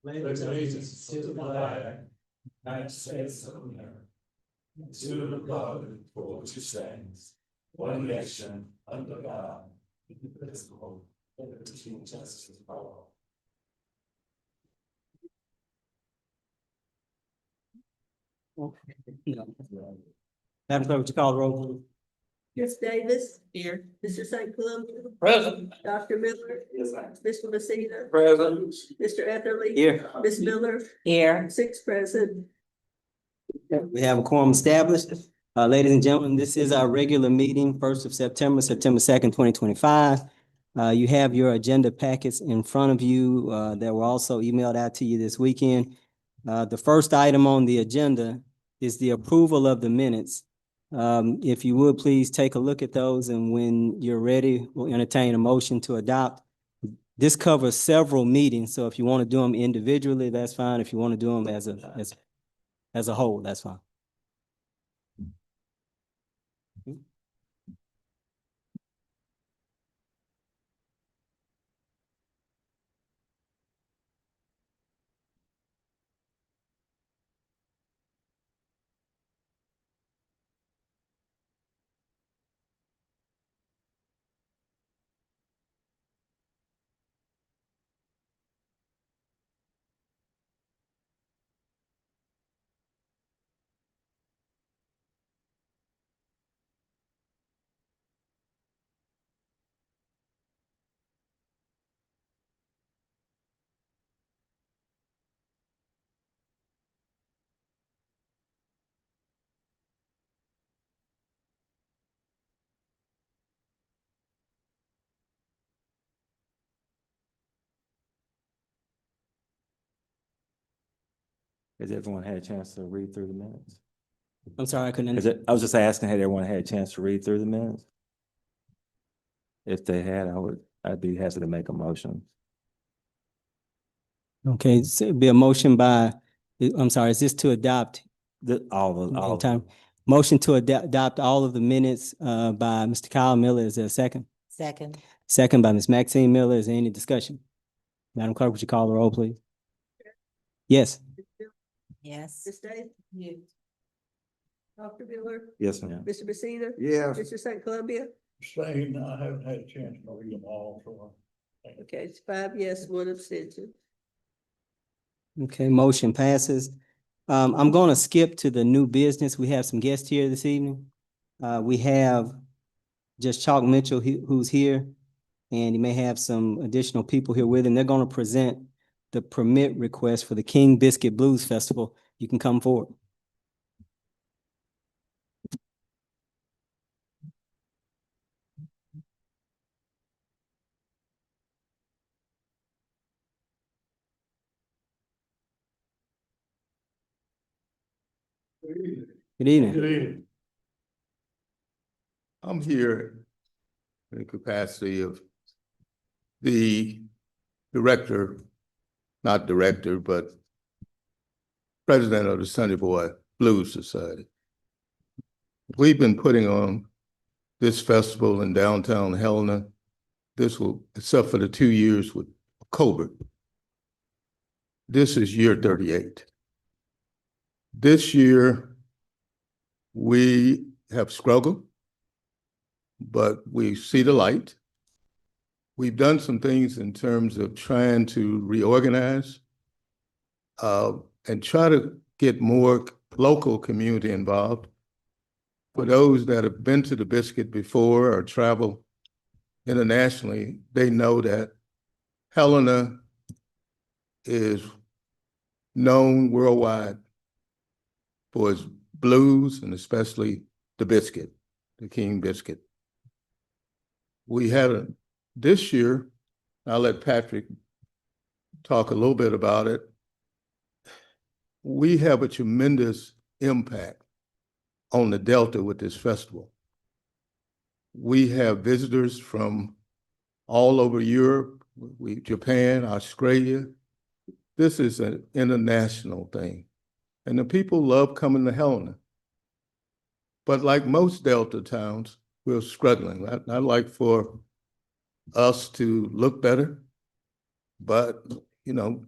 pledge allegiance to the flag, United States of America, and to the republic for which it stands, one nation, under God, indivisible, with liberty and justice for all. Madam Clerk, would you call the roll, please? Ms. Davis. Here. Mr. St. Columbia. Present. Dr. Miller. Yes, ma'am. Mr. Messina. Present. Mr. Etherly. Here. Ms. Miller. Here. 6 present. We have a quorum established. Ladies and gentlemen, this is our regular meeting, 1st of September, September 2nd, 2025. You have your agenda packets in front of you that were also emailed out to you this weekend. The first item on the agenda is the approval of the minutes. If you would, please take a look at those, and when you're ready, we'll entertain a motion to adopt. This covers several meetings, so if you want to do them individually, that's fine. If you want to do them as a whole, that's fine. Has everyone had a chance to read through the minutes? I'm sorry, I couldn't. I was just asking, had everyone had a chance to read through the minutes? If they had, I'd be happy to make a motion. Okay, so it'd be a motion by, I'm sorry, is this to adopt All time? Motion to adopt all of the minutes by Mr. Kyle Miller. Is there a second? Second. Second by Ms. Maxine Miller. Is there any discussion? Madam Clerk, would you call the roll, please? Yes. Yes. Ms. Davis. Yes. Dr. Miller. Yes, ma'am. Mr. Messina. Yes. Mr. St. Columbia. Same, I haven't had a chance to read them all, so. Okay, it's 5 yes, 1 abstention. Okay, motion passes. I'm going to skip to the new business. We have some guests here this evening. We have just Chalk Mitchell, who's here, and he may have some additional people here with him. They're going to present the permit request for the King Biscuit Blues Festival. You can come forward. Good evening. Good evening. I'm here in the capacity of the director, not director, but president of the Sunday Boy Blues Society. We've been putting on this festival in downtown Helena. This will, except for the 2 years with COVID. This is year 38. This year, we have struggled, but we see the light. We've done some things in terms of trying to reorganize and try to get more local community involved. For those that have been to the Biscuit before or travel internationally, they know that Helena is known worldwide for its blues and especially the biscuit, the King Biscuit. We had this year, I'll let Patrick talk a little bit about it. We have a tremendous impact on the Delta with this festival. We have visitors from all over Europe, Japan, Australia. This is an international thing. And the people love coming to Helena. But like most Delta towns, we're struggling. I'd like for us to look better, but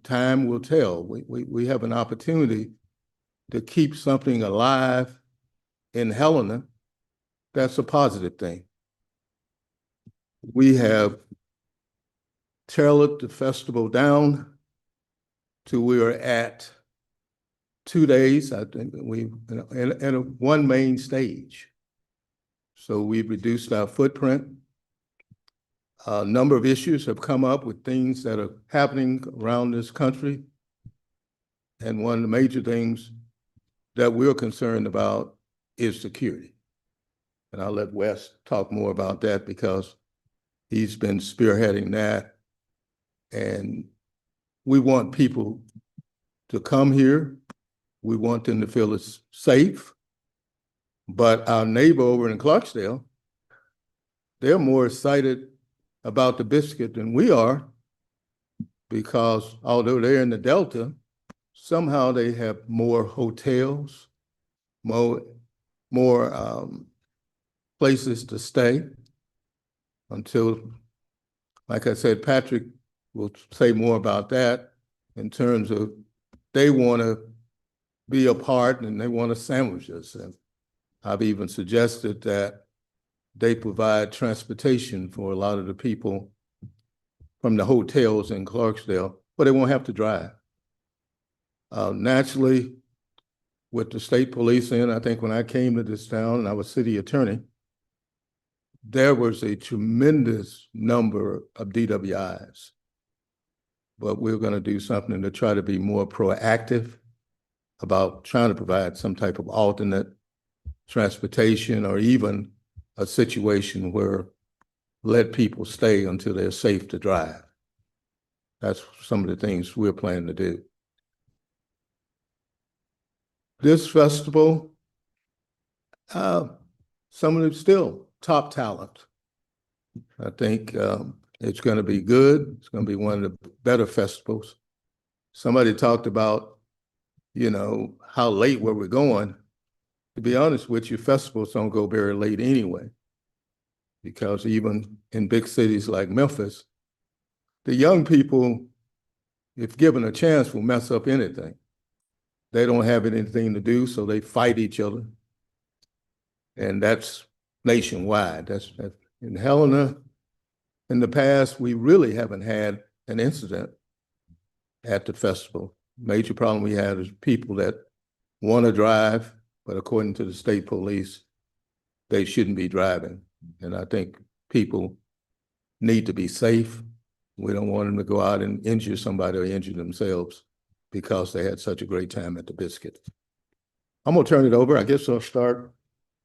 time will tell. We have an opportunity to keep something alive in Helena. That's a positive thing. We have tailored the festival down to we are at 2 days. I think we and one main stage. So we've reduced our footprint. A number of issues have come up with things that are happening around this country. And one of the major things that we're concerned about is security. And I'll let Wes talk more about that because he's been spearheading that. And we want people to come here. We want them to feel it's safe. But our neighbor over in Clarksdale, they're more excited about the biscuit than we are because although they're in the Delta, somehow they have more hotels, more places to stay until, like I said, Patrick will say more about that in terms of they want to be a part and they want to sandwich us. And I've even suggested that they provide transportation for a lot of the people from the hotels in Clarksdale, but they won't have to drive. Naturally, with the state police in, I think when I came to this town and I was city attorney, there was a tremendous number of DWIs. But we're going to do something to try to be more proactive about trying to provide some type of alternate transportation or even a situation where let people stay until they're safe to drive. That's some of the things we're planning to do. This festival, some of them still top talent. I think it's going to be good. It's going to be one of the better festivals. Somebody talked about, how late were we going? To be honest with you, festivals don't go very late anyway, because even in big cities like Memphis, the young people, if given a chance, will mess up anything. They don't have anything to do, so they fight each other. And that's nationwide. That's in Helena. In the past, we really haven't had an incident at the festival. Major problem we have is people that want to drive, but according to the state police, they shouldn't be driving. And I think people need to be safe. We don't want them to go out and injure somebody or injure themselves because they had such a great time at the biscuit. I'm gonna turn it over. I guess I'll start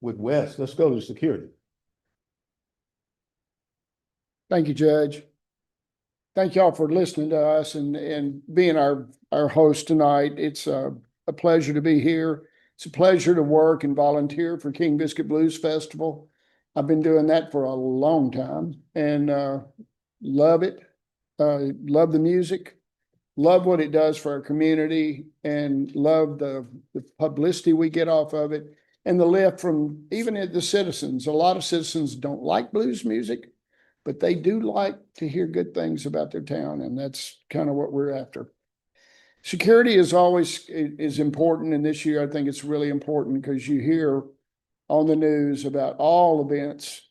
with Wes. Let's go to security. Thank you, Judge. Thank y'all for listening to us and being our host tonight. It's a pleasure to be here. It's a pleasure to work and volunteer for King Biscuit Blues Festival. I've been doing that for a long time and love it. Love the music, love what it does for our community, and love the publicity we get off of it and the lift from even the citizens. A lot of citizens don't like blues music, but they do like to hear good things about their town, and that's kind of what we're after. Security is always important, and this year I think it's really important because you hear on the news about all events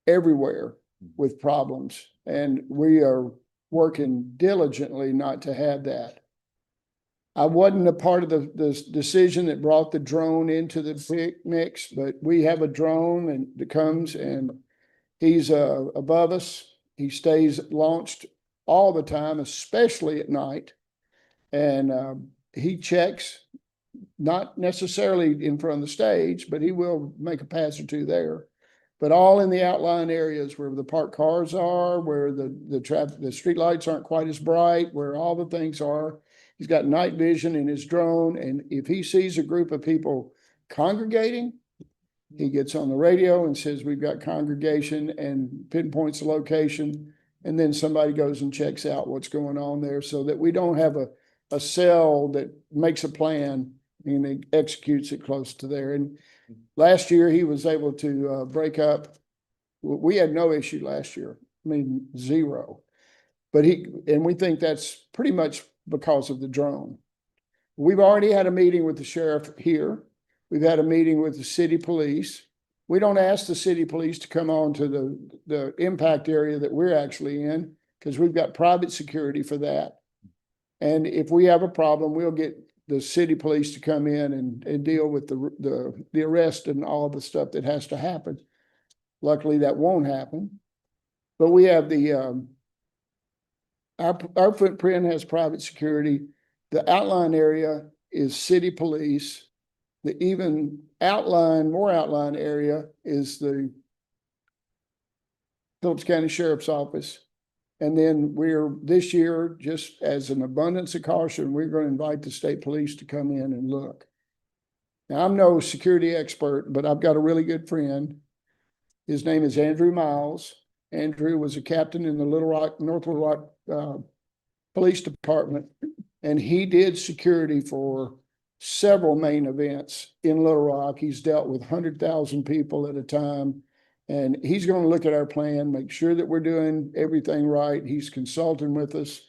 everywhere with problems, and we are working diligently not to have that. I wasn't a part of the decision that brought the drone into the mix, but we have a drone that comes and he's above us. He stays launched all the time, especially at night. And he checks, not necessarily in front of the stage, but he will make a pass or two there. But all in the outlying areas where the parked cars are, where the traffic, the street lights aren't quite as bright, where all the things are. He's got night vision in his drone, and if he sees a group of people congregating, he gets on the radio and says, we've got congregation, and pinpoints the location, and then somebody goes and checks out what's going on there so that we don't have a cell that makes a plan and it executes it close to there. And last year, he was able to break up. We had no issue last year. I mean, zero. But and we think that's pretty much because of the drone. We've already had a meeting with the sheriff here. We've had a meeting with the city police. We don't ask the city police to come on to the impact area that we're actually in, because we've got private security for that. And if we have a problem, we'll get the city police to come in and deal with the arrest and all of the stuff that has to happen. Luckily, that won't happen. But we have our footprint has private security. The outline area is city police. The even more outline area is the Phillips County Sheriff's Office. And then this year, just as an abundance of caution, we're going to invite the state police to come in and look. Now, I'm no security expert, but I've got a really good friend. His name is Andrew Miles. Andrew was a captain in the North Little Rock Police Department, and he did security for several main events in Little Rock. He's dealt with 100,000 people at a time, and he's going to look at our plan, make sure that we're doing everything right. He's consulting with us,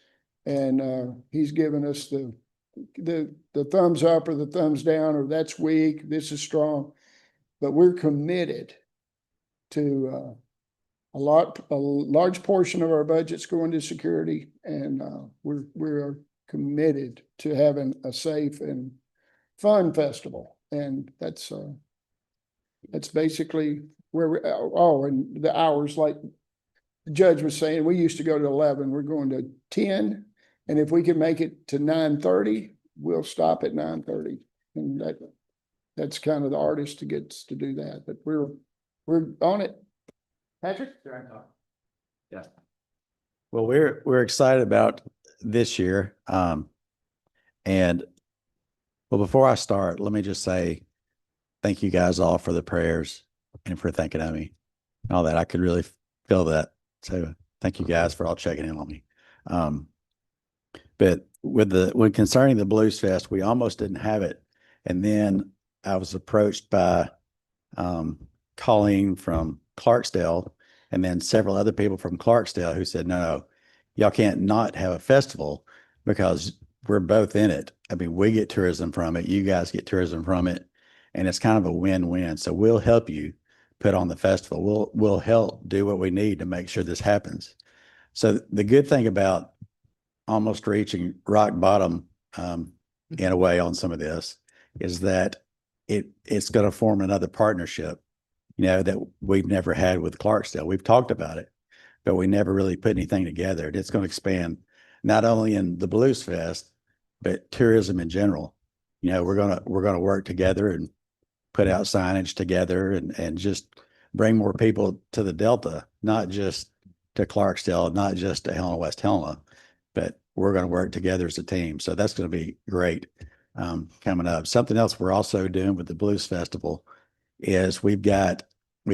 and he's given us the thumbs up or the thumbs down, or that's weak, this is strong. But we're committed to a large portion of our budget's going to security, and we're committed to having a safe and fun festival. And that's basically where we're, and the hours, like the judge was saying, we used to go to 11, we're going to 10. And if we can make it to 9:30, we'll stop at 9:30. And that's kind of the artist to get to do that, but we're on it. Patrick? Yeah. Well, we're excited about this year. And well, before I start, let me just say thank you guys all for the prayers and for thinking of me and all that. I could really feel that. So thank you guys for all checking in on me. But when concerning the Blues Fest, we almost didn't have it. And then I was approached by Colleen from Clarksdale, and then several other people from Clarksdale who said, no, y'all can't not have a festival because we're both in it. I mean, we get tourism from it. You guys get tourism from it. And it's kind of a win-win. So we'll help you put on the festival. We'll help do what we need to make sure this happens. So the good thing about almost reaching rock bottom in a way on some of this is that it's going to form another partnership, that we've never had with Clarksdale. We've talked about it, but we never really put anything together. It's going to expand not only in the Blues Fest, but tourism in general. We're going to work together and put out signage together and just bring more people to the Delta, not just to Clarksdale, not just to Helena-West Helena, but we're going to work together as a team. So that's going to be great coming up. Something else we're also doing with the Blues Festival is we've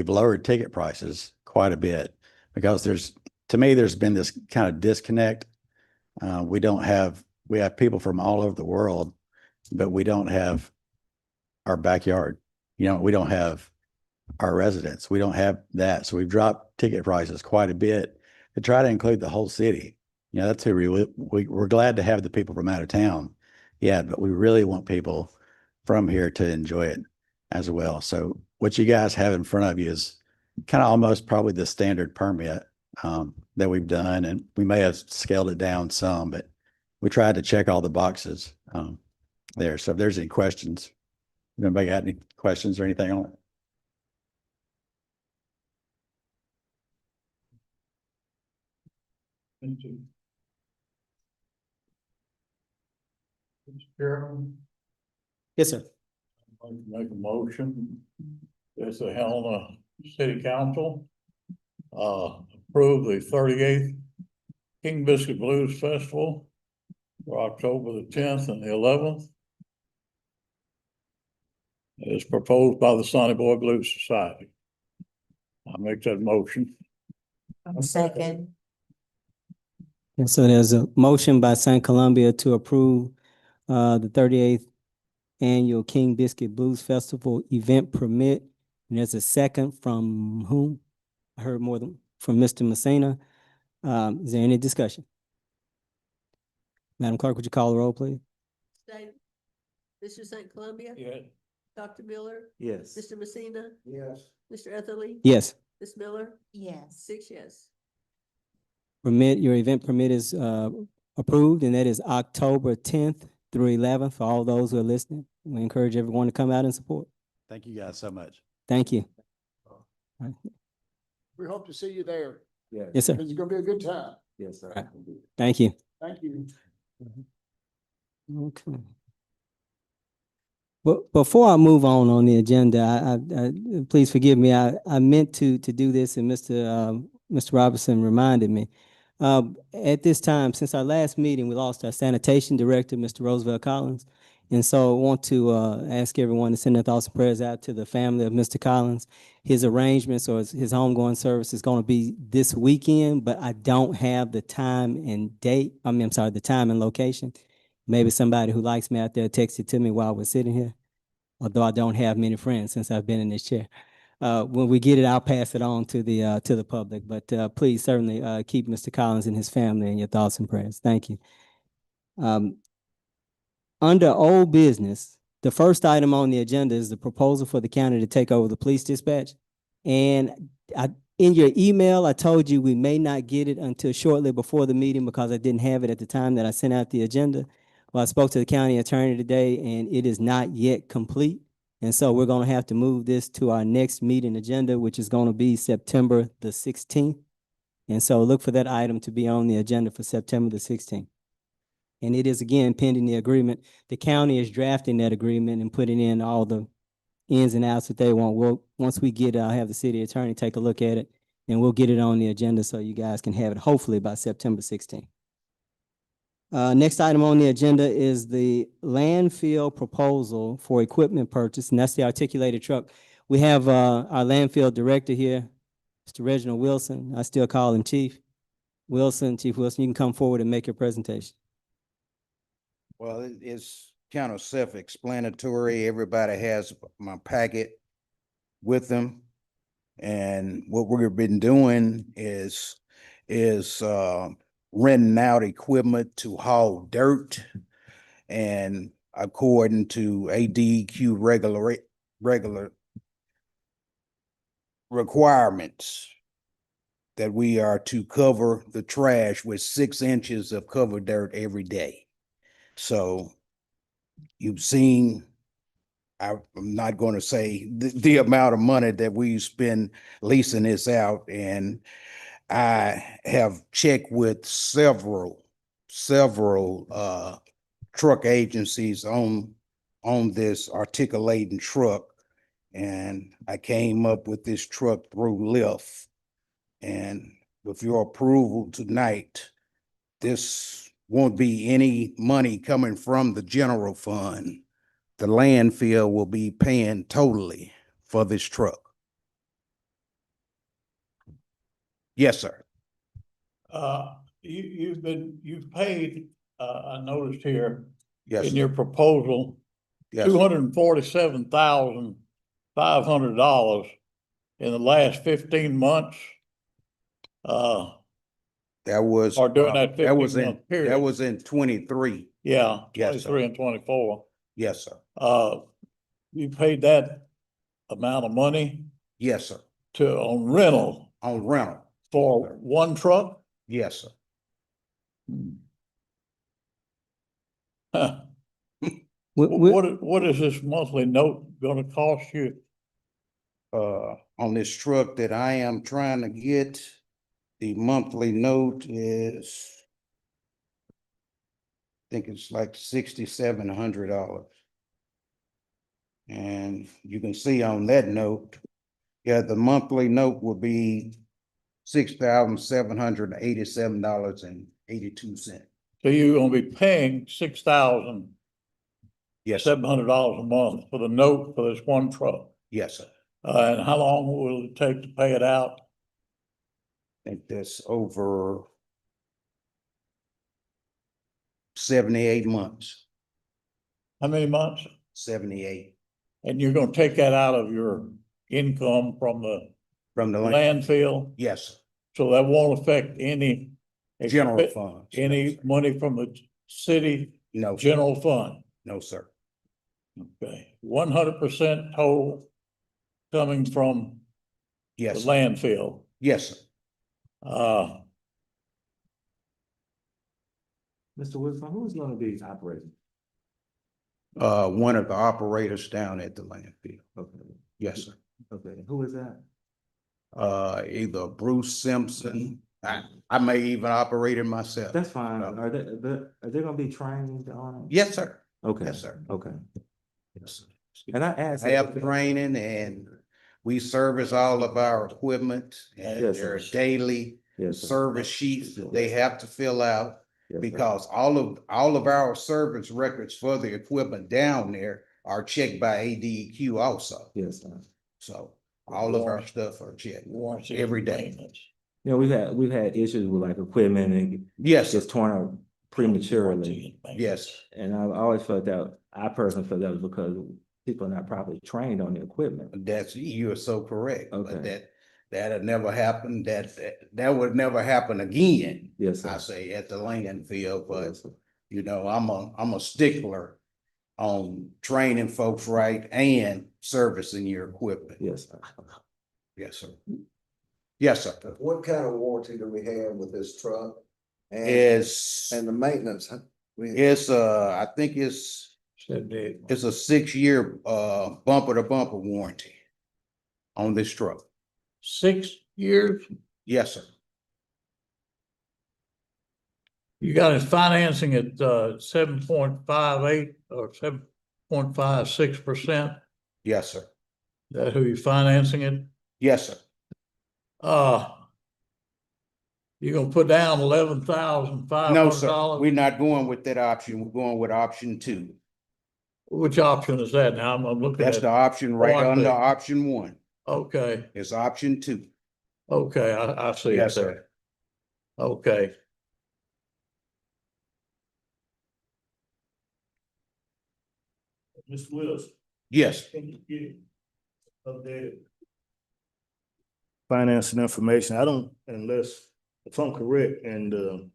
lowered ticket prices quite a bit because there's been this kind of disconnect. We have people from all over the world, but we don't have our backyard. We don't have our residents. We don't have that. So we've dropped ticket prices quite a bit to try to include the whole city. That's who we're glad to have the people from out of town. Yeah, but we really want people from here to enjoy it as well. So what you guys have in front of you is kind of almost probably the standard permit that we've done. And we may have scaled it down some, but we tried to check all the boxes there. So if there's any questions, anybody got any questions or anything on it? Thank you. Mr. Chairman, Yes, sir. I'd like to make a motion. As the Helena City Council approve the 38th King Biscuit Blues Festival for October the 10th and the 11th. As proposed by the Sonny Boy Blues Society. I make that motion. Second. And so there's a motion by St. Columbia to approve the 38th Annual King Biscuit Blues Festival event permit. And there's a second from whom? I heard more than from Mr. Messina. Is there any discussion? Madam Clerk, would you call the roll, please? State, Mr. St. Columbia. Yeah. Dr. Miller, Yes. Mr. Messina, Yes. Mr. Etherly. Yes. Ms. Miller, Yes. 6 yes. Your event permit is approved, and that is October 10th through 11th for all those who are listening. We encourage everyone to come out and support. Thank you guys so much. Thank you. We hope to see you there. Yes, sir. It's gonna be a good time. Yes, sir. Right. Thank you. Thank you. Okay. But before I move on the agenda, I please forgive me. I meant to do this, and Mr. Robinson reminded me. At this time, since our last meeting, we lost our sanitation director, Mr. Roosevelt Collins. And so I want to ask everyone to send their thoughts and prayers out to the family of Mr. Collins. His arrangements or his homegoing service is going to be this weekend, but I don't have the time and date. I'm sorry, the time and location. Maybe somebody who likes me out there texted to me while we're sitting here, although I don't have many friends since I've been in this chair. When we get it, I'll pass it on to the public. But please certainly keep Mr. Collins and his family in your thoughts and prayers. Thank you. Under old business, the first item on the agenda is the proposal for the county to take over the police dispatch. And in your email, I told you we may not get it until shortly before the meeting because I didn't have it at the time that I sent out the agenda. Well, I spoke to the county attorney today, and it is not yet complete. And so we're going to have to move this to our next meeting agenda, which is going to be September the 16th. And so look for that item to be on the agenda for September the 16th. And it is, again, pending the agreement. The county is drafting that agreement and putting in all the ins and outs that they want. Once we get it, I'll have the city attorney take a look at it, and we'll get it on the agenda so you guys can have it hopefully by September 16th. Next item on the agenda is the landfill proposal for equipment purchase, and that's the articulated truck. We have our landfill director here, Mr. Reginald Wilson. I still call him Chief Wilson. Chief Wilson, you can come forward and make your presentation. Well, it's kind of self-explanatory. Everybody has my packet with them. And what we've been doing is renting out equipment to haul dirt. And according to ADQ regular requirements, that we are to cover the trash with 6 inches of covered dirt every day. So you've seen, I'm not going to say the amount of money that we spend leasing this out. And I have checked with several truck agencies on this articulating truck. And I came up with this truck through Lyft. And with your approval tonight, this won't be any money coming from the general fund. The landfill will be paying totally for this truck. Yes, sir. You've paid, I noticed here Yes, in sir. your proposal, Yes, sir. $247,500 in the last 15 months. That was. Or during that that was 15-month period. That was in 23. Yeah, Yes, 23 and 24. Yes, sir. You paid that amount of money Yes, sir. on rental On rental. for one truck? Yes, sir. Huh. We- What is this monthly note gonna cost you? On this truck that I am trying to get, the monthly note is, I think it's like $6,700. And you can see on that note, yeah, the monthly note will be $6,787.82. So you're gonna be paying $6,700 Yes, sir. a month for the note for this one truck. Yes, sir. And how long will it take to pay it out? I think that's over 78 months, How many months? 78 And you're gonna take that out of your income from the from the land. landfill? Yes, sir. So that won't affect any General funds. any money from the city No, sir. general fund? No, sir. Okay, 100% total coming from the Yes, sir. landfill. Yes, sir. Mr. Wilson, who's gonna be operating? One of the operators down at the landfill. Okay, Yes, sir. okay, who is that? Either Bruce Simpson, I may even operate it myself. That's fine. Are they gonna be trained on it? Yes, sir. Okay. Yes, sir. Okay. Yes, sir. And I asked. I have training and we service all of our equipment and Yes, there are sir. daily Yes, sir. service sheets that they have to fill out. Yes, sir. Because all of our service records for the equipment down there are checked by ADEQ also. Yes, sir. So all of our stuff are checked Warranty. every day. Maintenance. You know, we've had issues with like equipment and it Yes, gets torn out prematurely. Warranty and maintenance. yes, And I always felt that, I personally felt that was because people are not properly trained on the equipment. you are so correct. But Okay. that'll never happen. That would never happen again. Yes, I sir. say at the landfill, but Yes, sir. you know, I'm a stickler on training folks right and servicing your equipment. Yes, sir. Yes, sir. Yes, sir. What kind of warranty do we have with this truck? And The maintenance, huh? it's I think it's a 6-year bumper to bumper warranty on this truck. 6 years? Yes, sir. You got it financing at 7.58 or 7.56%. Yes, sir. That who you're financing it? Yes, sir. You're gonna put down $11,500. No, sir. We're not going with that option. We're going with option 2. Which option is that? Now I'm looking That's at. the option right I under see. option 1. Okay, It's option 2. okay, I see it Yes, there. sir. Okay. Mr. Wills, Yes. can you get updated financing information? I don't, unless, if I'm correct, and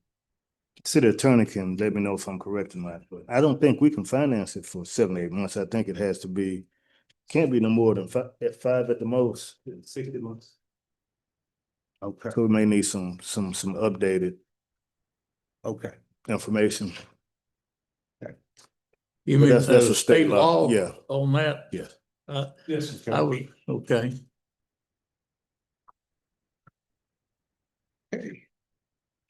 city attorney can let me know if I'm correct or not, but I don't think we can finance it for 7, 8 months. I think it has to be, can't be no more than 5 at the most, 60 months. Okay. So we may need some updated Okay. information. You But mean that's a state law? yeah. On that? Yes. Yes. I was, okay.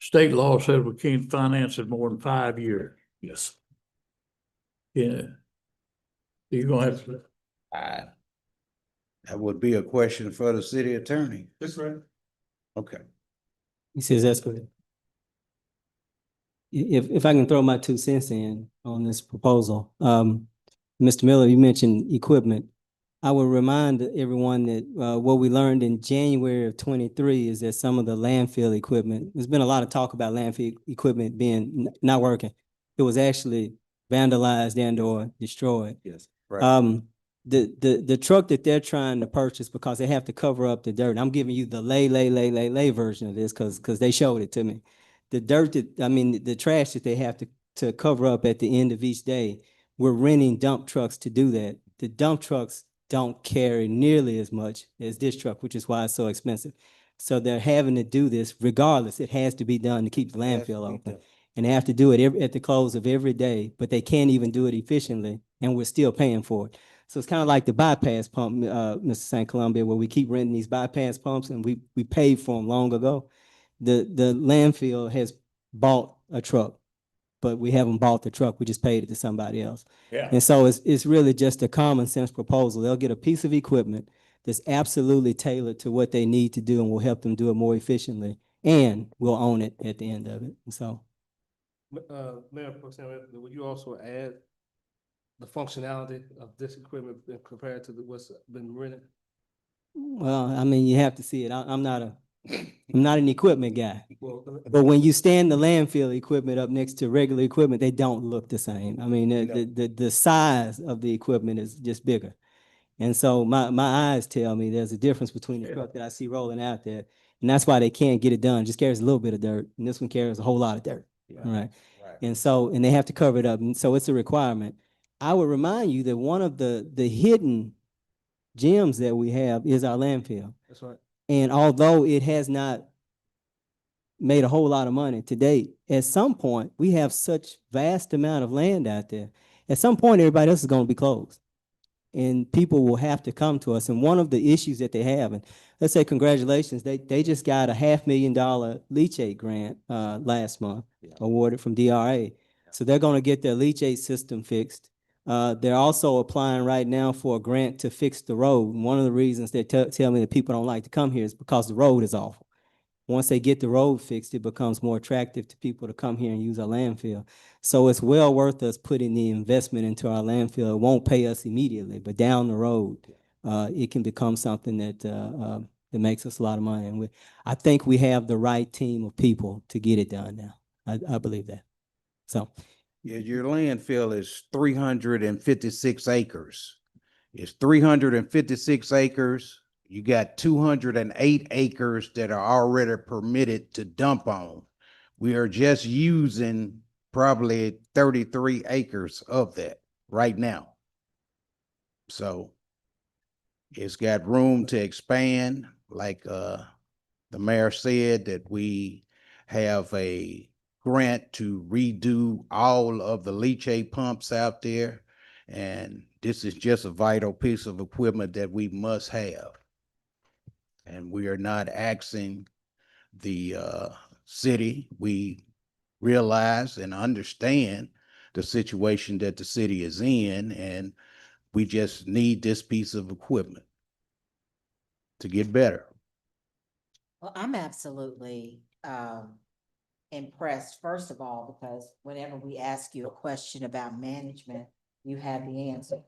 State law says we can't finance it more than 5 years. Yes. Yeah. You're gonna have to. That would be a question for the city attorney. That's right. Okay. He says that's good. If I can throw my 2 cents in on this proposal, Mr. Miller, you mentioned equipment. I would remind everyone that what we learned in January of 23 is that some of the landfill equipment, there's been a lot of talk about landfill equipment being not working. It was actually vandalized and or destroyed. Yes. Right. The truck that they're trying to purchase, because they have to cover up the dirt, and I'm giving you the lay version of this because they showed it to me. The dirt the trash that they have to cover up at the end of each day, we're renting dump trucks to do that. The dump trucks don't carry nearly as much as this truck, which is why it's so expensive. So they're having to do this regardless. It has to be done to keep the landfill open. And they have to do it at the close of every day, but they can't even do it efficiently, and we're still paying for it. So it's kind of like the bypass pump, Mr. St. Columbia, where we keep renting these bypass pumps and we paid for them long ago. The landfill has bought a truck, but we haven't bought the truck. We just paid it to somebody else. Yeah. And so it's really just a common sense proposal. They'll get a piece of equipment that's absolutely tailored to what they need to do and will help them do it more efficiently, and we'll own it at the end of it. And so. Mayor Pro Tem, would you also add the functionality of this equipment compared to what's been rented? Well, I mean, you have to see it. I'm not an equipment guy. Well, But when you stand the landfill equipment up next to regular equipment, they don't look the same. I mean, the size of the equipment is just bigger. And so my eyes tell me there's a difference between the truck that I see rolling out there. And that's why they can't get it done. It just carries a little bit of dirt. And this one carries a whole lot of dirt. Right. And so, and they have to cover it up, and so it's a requirement. I would remind you that one of the hidden gems that we have is our landfill. That's right. And although it has not made a whole lot of money to date, at some point, we have such vast amount of land out there. At some point, everybody else is gonna be closed. And people will have to come to us. And one of the issues that they have, and let's say congratulations, they just got a $500,000 leachate grant last month, awarded from DRA. So they're gonna get their leachate system fixed. They're also applying right now for a grant to fix the road. And one of the reasons they tell me that people don't like to come here is because the road is awful. Once they get the road fixed, it becomes more attractive to people to come here and use our landfill. So it's well worth us putting the investment into our landfill. It won't pay us immediately, but down the road, it can become something that makes us a lot of money. And I think we have the right team of people to get it done now. I believe that. So. Yeah, your landfill is 356 acres. It's 356 acres. You got 208 acres that are already permitted to dump on. We are just using probably 33 acres of that right now. So it's got room to expand, like the mayor said, that we have a grant to redo all of the leachate pumps out there. And this is just a vital piece of equipment that we must have. And we are not asking the city. We realize and understand the situation that the city is in, and we just need this piece of equipment to get better. Well, I'm absolutely impressed, first of all, because whenever we ask you a question about management, you have the answer.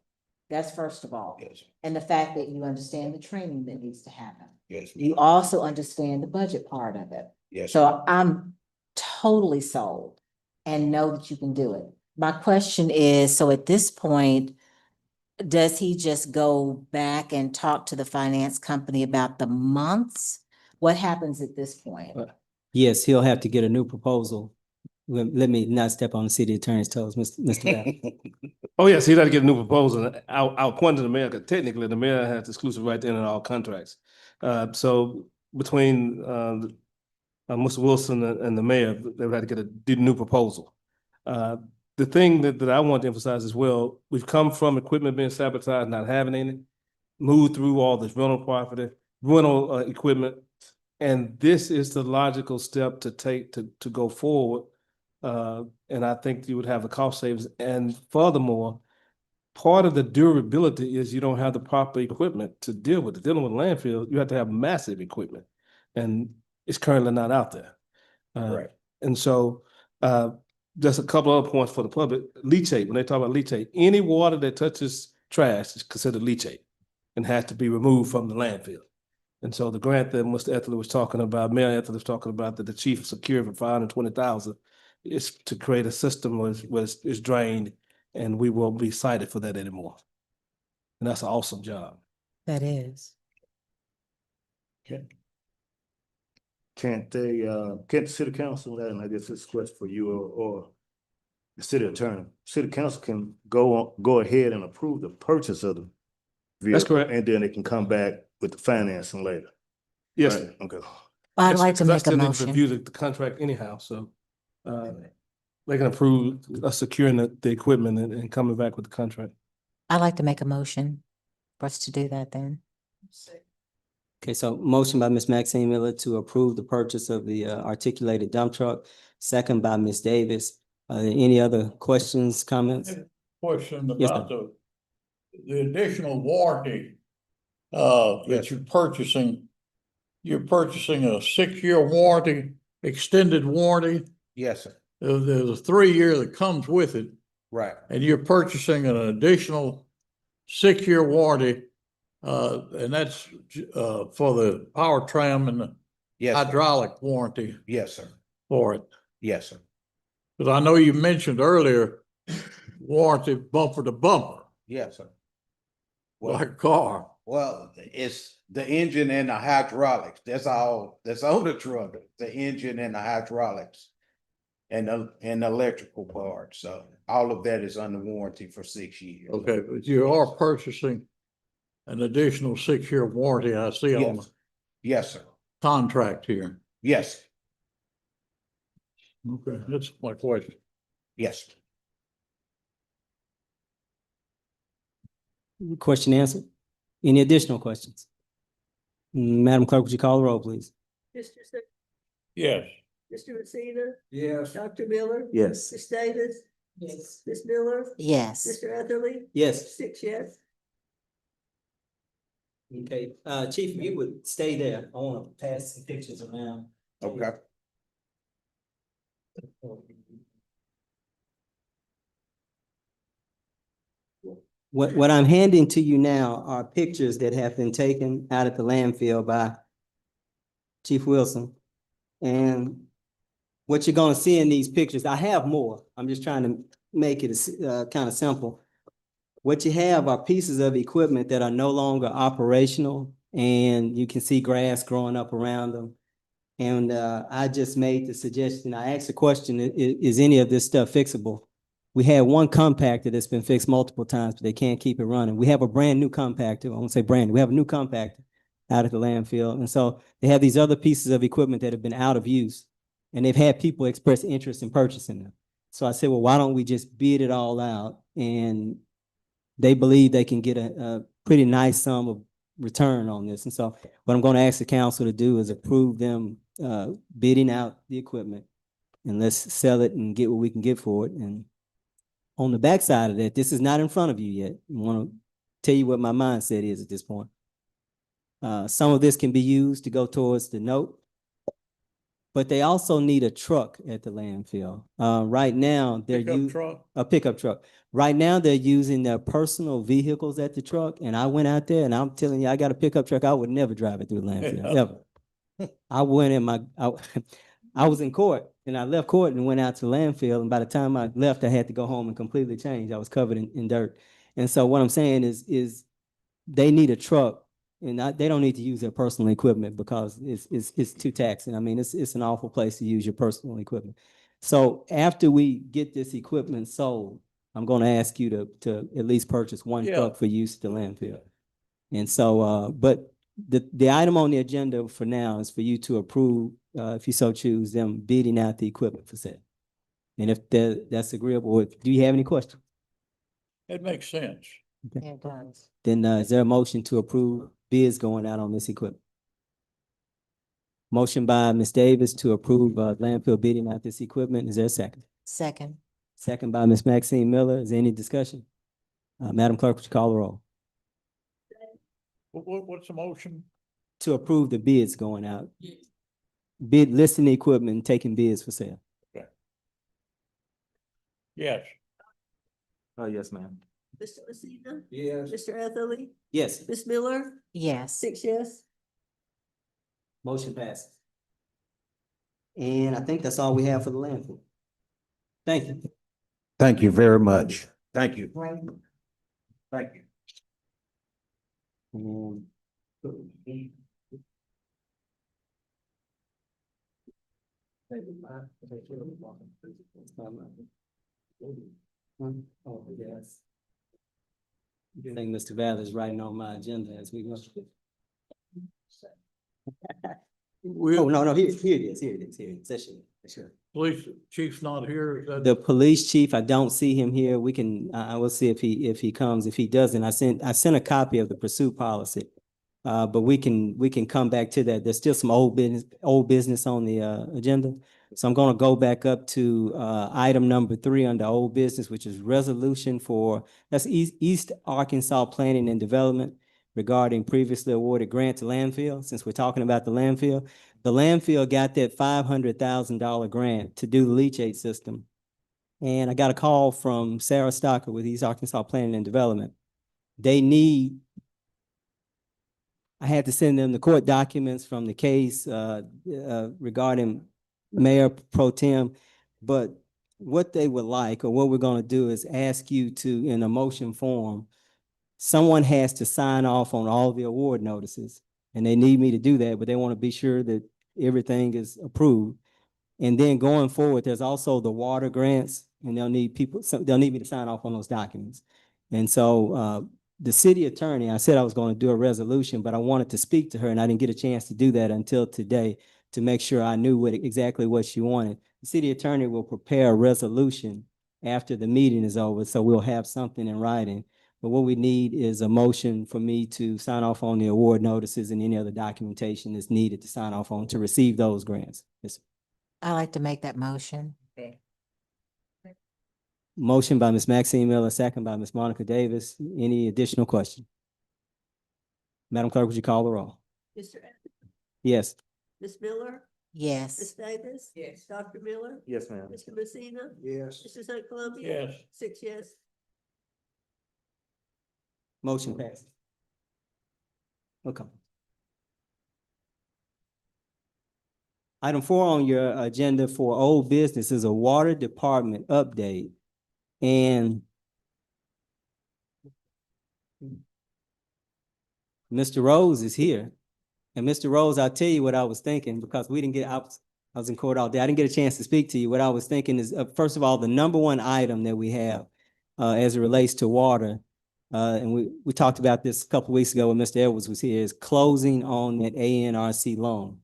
That's first of all. Yes. And the fact that you understand the training that needs to happen. Yes. You also understand the budget part of it. Yes. So I'm totally sold and know that you can do it. My question is, so at this point, does he just go back and talk to the finance company about the months? What happens at this point? Yes, he'll have to get a new proposal. Let me not step on the city attorney's toes, Mr. Bell. Oh, yes, he'd have to get a new proposal. I'll point to the mayor, because technically the mayor has exclusive right to enter all contracts. So between Mr. Wilson and the mayor, they would have to get a new proposal. The thing that I want to emphasize as well, we've come from equipment being sabotaged, not having any, moved through all this rental property, rental equipment, and this is the logical step to take to go forward. And I think you would have the cost savings. And furthermore, part of the durability is you don't have the proper equipment to deal with it. Dealing with landfill, you have to have massive equipment, and it's currently not out there. Right. And so, just a couple other points for the public. Leachate, when they talk about leachate, any water that touches trash is considered leachate and has to be removed from the landfill. And so the grant that Mr. Etherly was talking about, Mayor Etherly was talking about, that the chief secured for $520,000 is to create a system where it's drained, and we won't be cited for that anymore. And that's an awesome job. That is. Can't the city council, and I guess it's a question for you or the city attorney, city council can go ahead and approve the purchase of the vehicle. That's correct. And then it can come back with the financing later. Yes. Right? Okay. I'd like to Because I make a still need to motion. review the contract anyhow, so they can approve us securing the equipment and coming back with the contract. I'd like to make a motion for us to do that then. Okay, so motion by Ms. Maxine Miller to approve the purchase of the articulated dump truck, second by Ms. Davis. Are there any other questions, comments? Question Yes, about sir. the additional warranty that you're purchasing a 6-year warranty, extended warranty. Yes, sir. There's a 3-year that comes with it, Right. and you're purchasing an additional 6-year warranty. And that's for the power tram and the Yes, sir. hydraulic warranty Yes, sir. for it. Yes, sir. Because I know you mentioned earlier, warranty bumper to bumper, Yes, sir. like a car. Well, it's the engine and the hydraulics. That's all that's on the truck, the engine and the hydraulics. and the electrical part. So all of that is under warranty for 6 years. Okay, but you are purchasing an additional 6-year warranty I see on Yes. the Yes, sir. contract here. Yes, Okay, that's my question. yes. Question answered. Any additional questions? Madam Clerk, would you call the roll, please? Mr. Sa- Yes. Mr. Messina, Yes. Dr. Miller, Yes. Ms. Davis, Yes. Ms. Miller, Yes. Mr. Etherly, Yes. 6 yes. Okay, Chief, if you would stay there, I want to pass some pictures around. Okay. What I'm handing to you now are pictures that have been taken out at the landfill by Chief Wilson. And what you're gonna see in these pictures, I have more. I'm just trying to make it kind of simple. What you have are pieces of equipment that are no longer operational, and you can see grass growing up around them. And I just made the suggestion, I asked the question, is any of this stuff fixable? We had one compactor that's been fixed multiple times, but they can't keep it running. We have a brand new compactor. I won't say brand new. We have a new compactor out at the landfill. And so they have these other pieces of equipment that have been out of use, and they've had people express interest in purchasing them. So I said, well, why don't we just bid it all out? And they believe they can get a pretty nice sum of return on this. And so what I'm going to ask the council to do is approve them bidding out the equipment, and let's sell it and get what we can get for it. And on the backside of that, this is not in front of you yet. I want to tell you what my mindset is at this point. Some of this can be used to go towards the note, but they also need a truck at the landfill. Right now, they're Pickup truck? a pickup truck. Right now, they're using their personal vehicles at the truck, and I went out there and I'm telling you, I got a pickup truck. I would never drive it through the landfill, ever. I went in I was in court, and I left court and went out to the landfill, and by the time I left, I had to go home and completely change. I was covered in dirt. And so what I'm saying is they need a truck, and they don't need to use their personal equipment because it's too taxing. I mean, it's an awful place to use your personal equipment. So after we get this equipment sold, I'm going to ask you to at least purchase one truck for use at the landfill. And so, but the item on the agenda for now is for you to approve, if you so choose, them bidding out the equipment for sale. And if that's agreeable, do you have any questions? It makes sense. Yeah, it does. Then is there a motion to approve bids going out on this equipment? Motion by Ms. Davis to approve landfill bidding out this equipment. Is there a second? Second. Second by Ms. Maxine Miller. Is there any discussion? Madam Clerk, would you call the roll? What's the motion? To approve the bids going out. Bid listing the equipment and taking bids for sale. Yes. Oh, yes, ma'am. Mr. Messina, Yes. Mr. Etherly, Yes. Ms. Miller, Yes. 6 yes. Motion passes. And I think that's all we have for the landfill. Thank you. Thank you very much. Thank you. Thank you. Oh, yes. I think Mr. Valley is writing on my agenda as we go. Oh, no, here it is. That's sure. Police chief's not here. The police chief, I don't see him here. We can, I will see if he comes. If he doesn't, I sent a copy of the pursuit policy. But we can come back to that. There's still some old business on the agenda. So I'm gonna go back up to item number 3 under old business, which is resolution that's East Arkansas Planning and Development regarding previously awarded grant to landfill. Since we're talking about the landfill got that $500,000 grant to do the leachate system. And I got a call from Sarah Stocker with East Arkansas Planning and Development. I had to send them the court documents from the case regarding Mayor Pro Tem. But what they would like, or what we're going to do, is ask you to, in a motion form, someone has to sign off on all the award notices. And they need me to do that, but they want to be sure that everything is approved. And then going forward, there's also the water grants, and they'll need people, they'll need me to sign off on those documents. And so, the city attorney, I said I was going to do a resolution, but I wanted to speak to her, and I didn't get a chance to do that until today to make sure I knew exactly what she wanted. The city attorney will prepare a resolution after the meeting is over, so we'll have something in writing. But what we need is a motion for me to sign off on the award notices and any other documentation that's needed to sign off on to receive those grants. Yes. I like to make that motion. Motion by Ms. Maxine Miller, second by Ms. Monica Davis. Any additional question? Madam Clerk, would you call the roll? Mr. Anderson, Yes. Ms. Miller, Ms. Yes. Davis. Yes. Dr. Miller, Yes, ma'am. Mr. Messina, Yes. Mr. St. Columbia. Yes. 6 yes. Motion passed. Okay. Item 4 on your agenda for old business is a water department update. And Mr. Rose is here. And Mr. Rose, I'll tell you what I was thinking, because we didn't get, I was in court all day. I didn't get a chance to speak to you. What I was thinking is, first of all, the number one item that we have as it relates to water, and we talked about this a couple weeks ago when Mr. Edwards was here, is closing on that ANRC loan.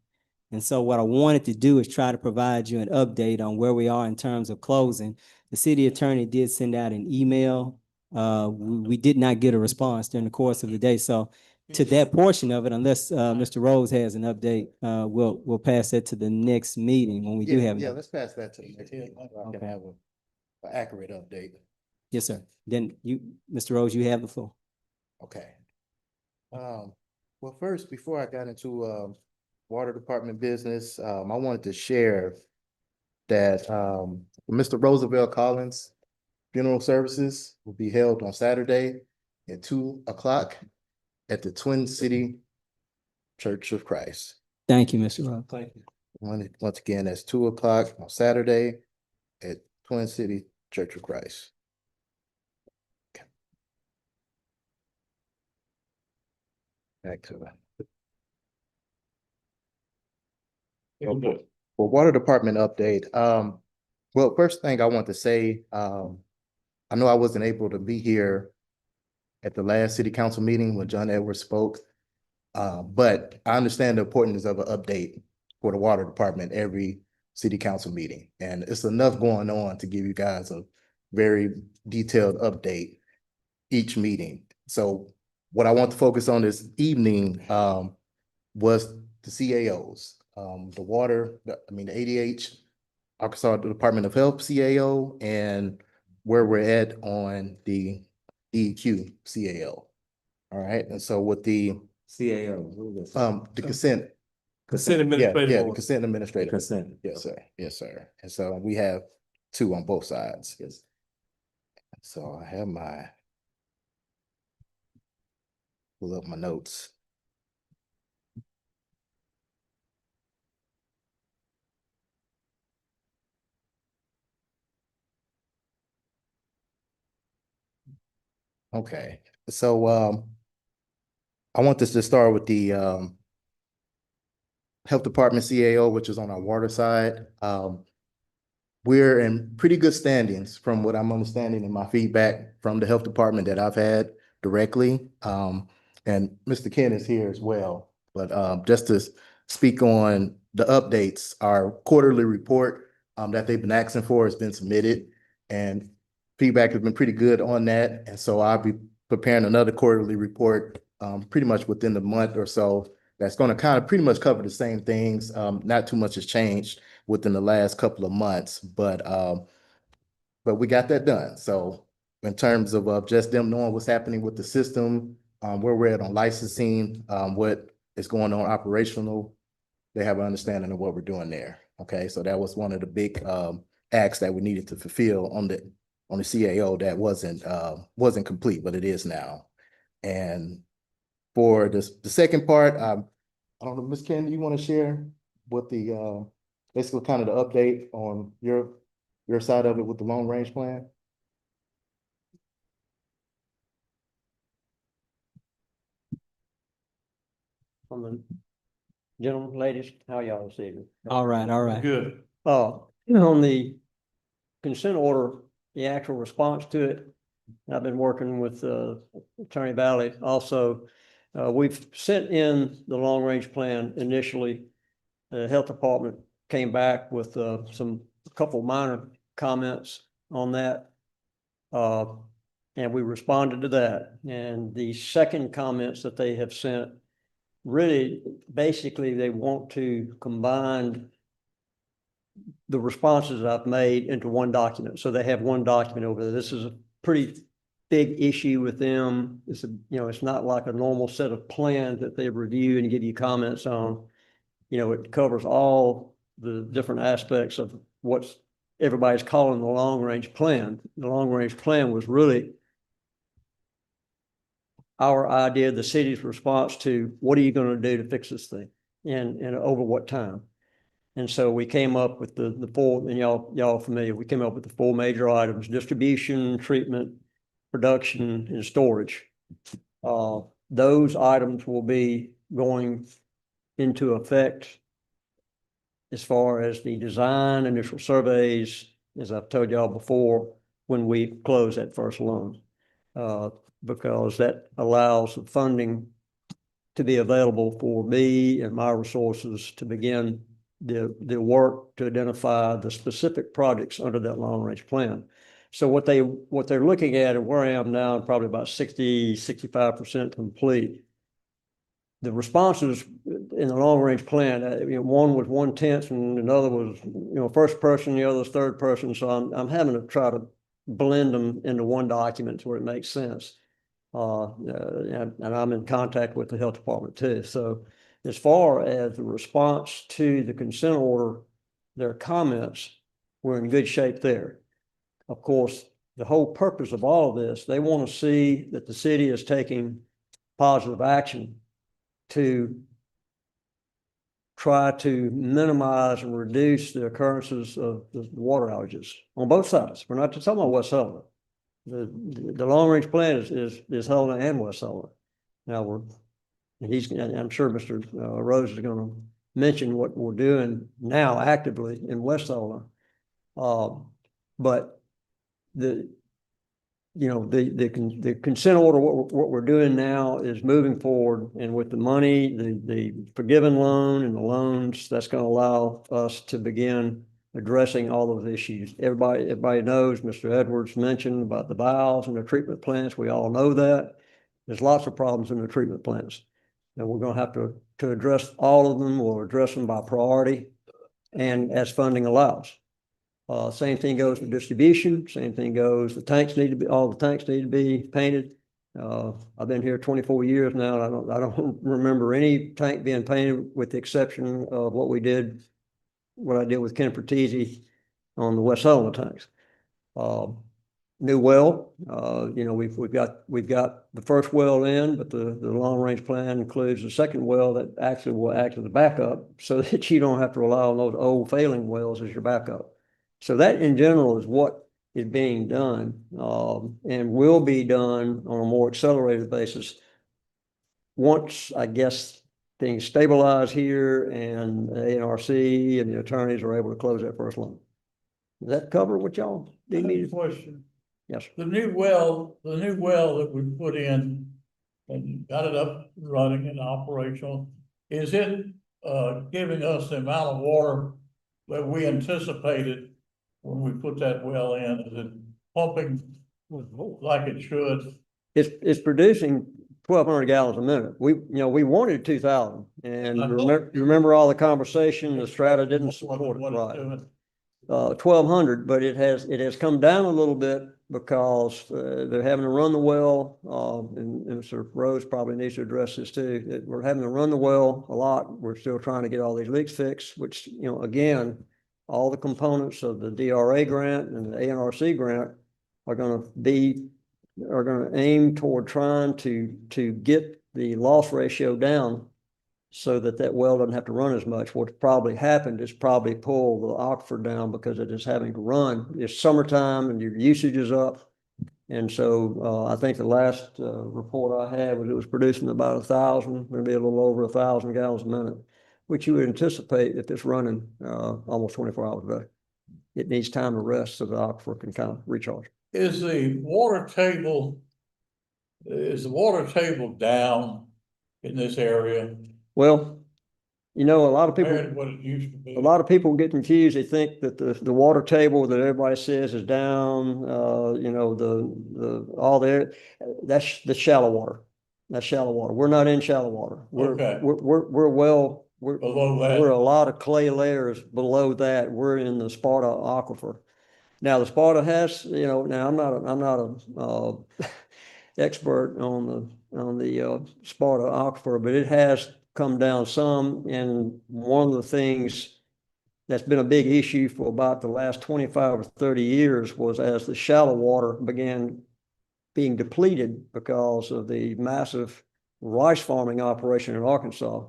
And so what I wanted to do is try to provide you an update on where we are in terms of closing. The city attorney did send out an email. We did not get a response during the course of the day. So to that portion of it, unless Mr. Rose has an update, we'll pass that to the next meeting when we do have. Yeah, let's pass that to the next meeting. I can have an accurate update. Yes, sir. Then you, Mr. Rose, you have the floor. Okay. Well, first, before I got into water department business, I wanted to share that Mr. Roosevelt Collins funeral services will be held on Saturday at 2:00 at the Twin City Church of Christ. Thank you, Mr. Rose. Thank you. Once again, that's 2:00 on Saturday at Twin City Church of Christ. Okay. Back to that. For water department update, well, first thing I want to say, I know I wasn't able to be here at the last city council meeting when John Edwards spoke. But I understand the importance of an update for the water department every city council meeting. And it's enough going on to give you guys a very detailed update each meeting. So what I want to focus on this evening was the CAOs, the ADH, Arkansas Department of Health CAO, and where we're at on the DEQ CAO. All right, and so with the CAO. the consent. Consent administrative Yeah, the board. consent administrative. Consent. Yes, sir. Yes, sir. And so we have 2 on both sides. Yes. So I have pull up my notes. Okay, so I want this to start with the Health Department CAO, which is on our water side. We're in pretty good standings from what I'm understanding in my feedback from the health department that I've had directly. And Mr. Ken is here as well. But just to speak on the updates, our quarterly report that they've been asking for has been submitted, and feedback has been pretty good on that. And so I'll be preparing another quarterly report pretty much within the month or so. That's going to kind of pretty much cover the same things. Not too much has changed within the last couple of months, but we got that done. So in terms of just them knowing what's happening with the system, where we're at on licensing, what is going on operational, they have an understanding of what we're doing there. Okay, so that was one of the big acts that we needed to fulfill on the CAO that wasn't complete, but it is now. And for the second part, I don't know, Ms. Ken, do you want to share what the basically kind of the update on your side of it with the long range plan? Gentlemen, ladies, how y'all this evening? All right, all right. Good. On the consent order, the actual response to it, I've been working with Attorney Valley also. We've sent in the long-range plan initially. The Health Department came back with a couple minor comments on that. And we responded to that. And the second comments that they have sent, really, basically, they want to combine the responses I've made into one document. So they have one document over there. This is a pretty big issue with them. It's it's not like a normal set of plans that they review and give you comments on. It covers all the different aspects of what's everybody's calling the long-range plan. The long-range plan was really our idea, the city's response to what are you going to do to fix this thing and over what time. And so we came up with the four, and y'all familiar, we came up with the four major items: distribution, treatment, production, and storage. Those items will be going into effect as far as the design, initial surveys, as I've told y'all before, when we close that first loan. Because that allows the funding to be available for me and my resources to begin the work to identify the specific projects under that long-range plan. So what they're looking at, and where I am now, probably about 65% complete. The responses in the long-range plan, one was 1/10 and another was, first person, the other was third person. So I'm having to try to blend them into one document to where it makes sense. And I'm in contact with the health department too. So as far as the response to the consent order, their comments, we're in good shape there. Of course, the whole purpose of all of this, they want to see that the city is taking positive action to try to minimize and reduce the occurrences of the water outages on both sides. We're not just talking about West Helena. The long-range plan is Helena and West Helena. Now I'm sure Mr. Rose is going to mention what we're doing now actively in West Helena. But the consent order, what we're doing now is moving forward, and with the money, the forgiven loan and the loans, that's going to allow us to begin addressing all those issues. Everybody knows, Mr. Edwards mentioned about the valves and the treatment plants. We all know that. There's lots of problems in the treatment plants. And we're going to have to address all of them. We'll address them by priority and as funding allows. Same thing goes for distribution. Same thing goes, all the tanks need to be painted. I've been here 24 years now. And I don't remember any tank being painted with the exception of what I did with Ken Pertese on the West Helena tanks. New well, we've got the first well in, but the long range plan includes the second well that actually will act as a backup so that you don't have to rely on those old failing wells as your backup. So that in general is what is being done, and will be done on a more accelerated basis once, I guess, things stabilize here and ANRC and the attorneys are able to close that first loan. Does that cover what y'all need me to? Question. Yes. The new well that we put in and got it up running and operational, is it giving us the amount of water that we anticipated when we put that well in? Is it pumping like it should? It's producing 1,200 gallons a minute. We wanted 2,000, and remember all the conversation. The strata didn't support it, right? 1,200, but it has come down a little bit because they're having to run the well. And Mr. Rose probably needs to address this too. We're having to run the well a lot. We're still trying to get all these leaks fixed, which again, all the components of the DRA grant and the ANRC grant are going to aim toward trying to get the loss ratio down so that well doesn't have to run as much. What's probably happened is probably pull the aquifer down because it is having to run. It's summertime and your usage is up. And so I think the last report I had was it was producing about 1,000, maybe a little over 1,000 gallons a minute. which you would anticipate if it's running almost 24 hours a day. It needs time to rest so the aquifer can kind of recharge. Is the water table down in this area Well, you know, a lot of people. compared to what it used to be? A lot of people get confused. They think that the water table that everybody says is down, you know, all there, that's the shallow water. That's shallow water. We're not in shallow water. Okay. We're Below that. we're a lot of clay layers below that. We're in the Sparta aquifer. Now, the Sparta has, you know, now I'm not a expert on the Sparta aquifer, but it has come down some. And one of the things that's been a big issue for about the last 25 or 30 years was as the shallow water began being depleted because of the massive rice farming operation in Arkansas.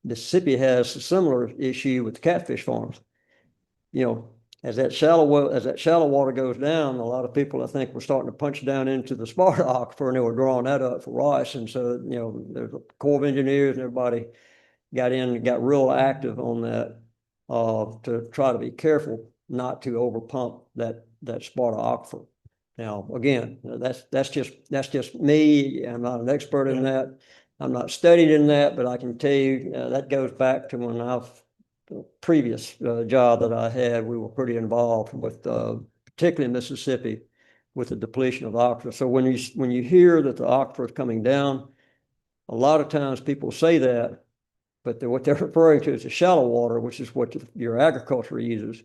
Mississippi has a similar issue with catfish farms. You know, as that shallow water goes down, a lot of people, I think, were starting to punch down into the Sparta aquifer, and they were drawing that up for rice. And so, you know, the Corps of Engineers and everybody got in and got real active on that to try to be careful not to overpump that Sparta aquifer. Now, again, that's just me. I'm not an expert in that. I'm not studied in that, but I can tell you that goes back to when the previous job that I had. We were pretty involved with, particularly in Mississippi, with the depletion of the aquifer. So when you hear that the aquifer is coming down, a lot of times people say that, but what they're referring to is the shallow water, which is what your agriculture uses.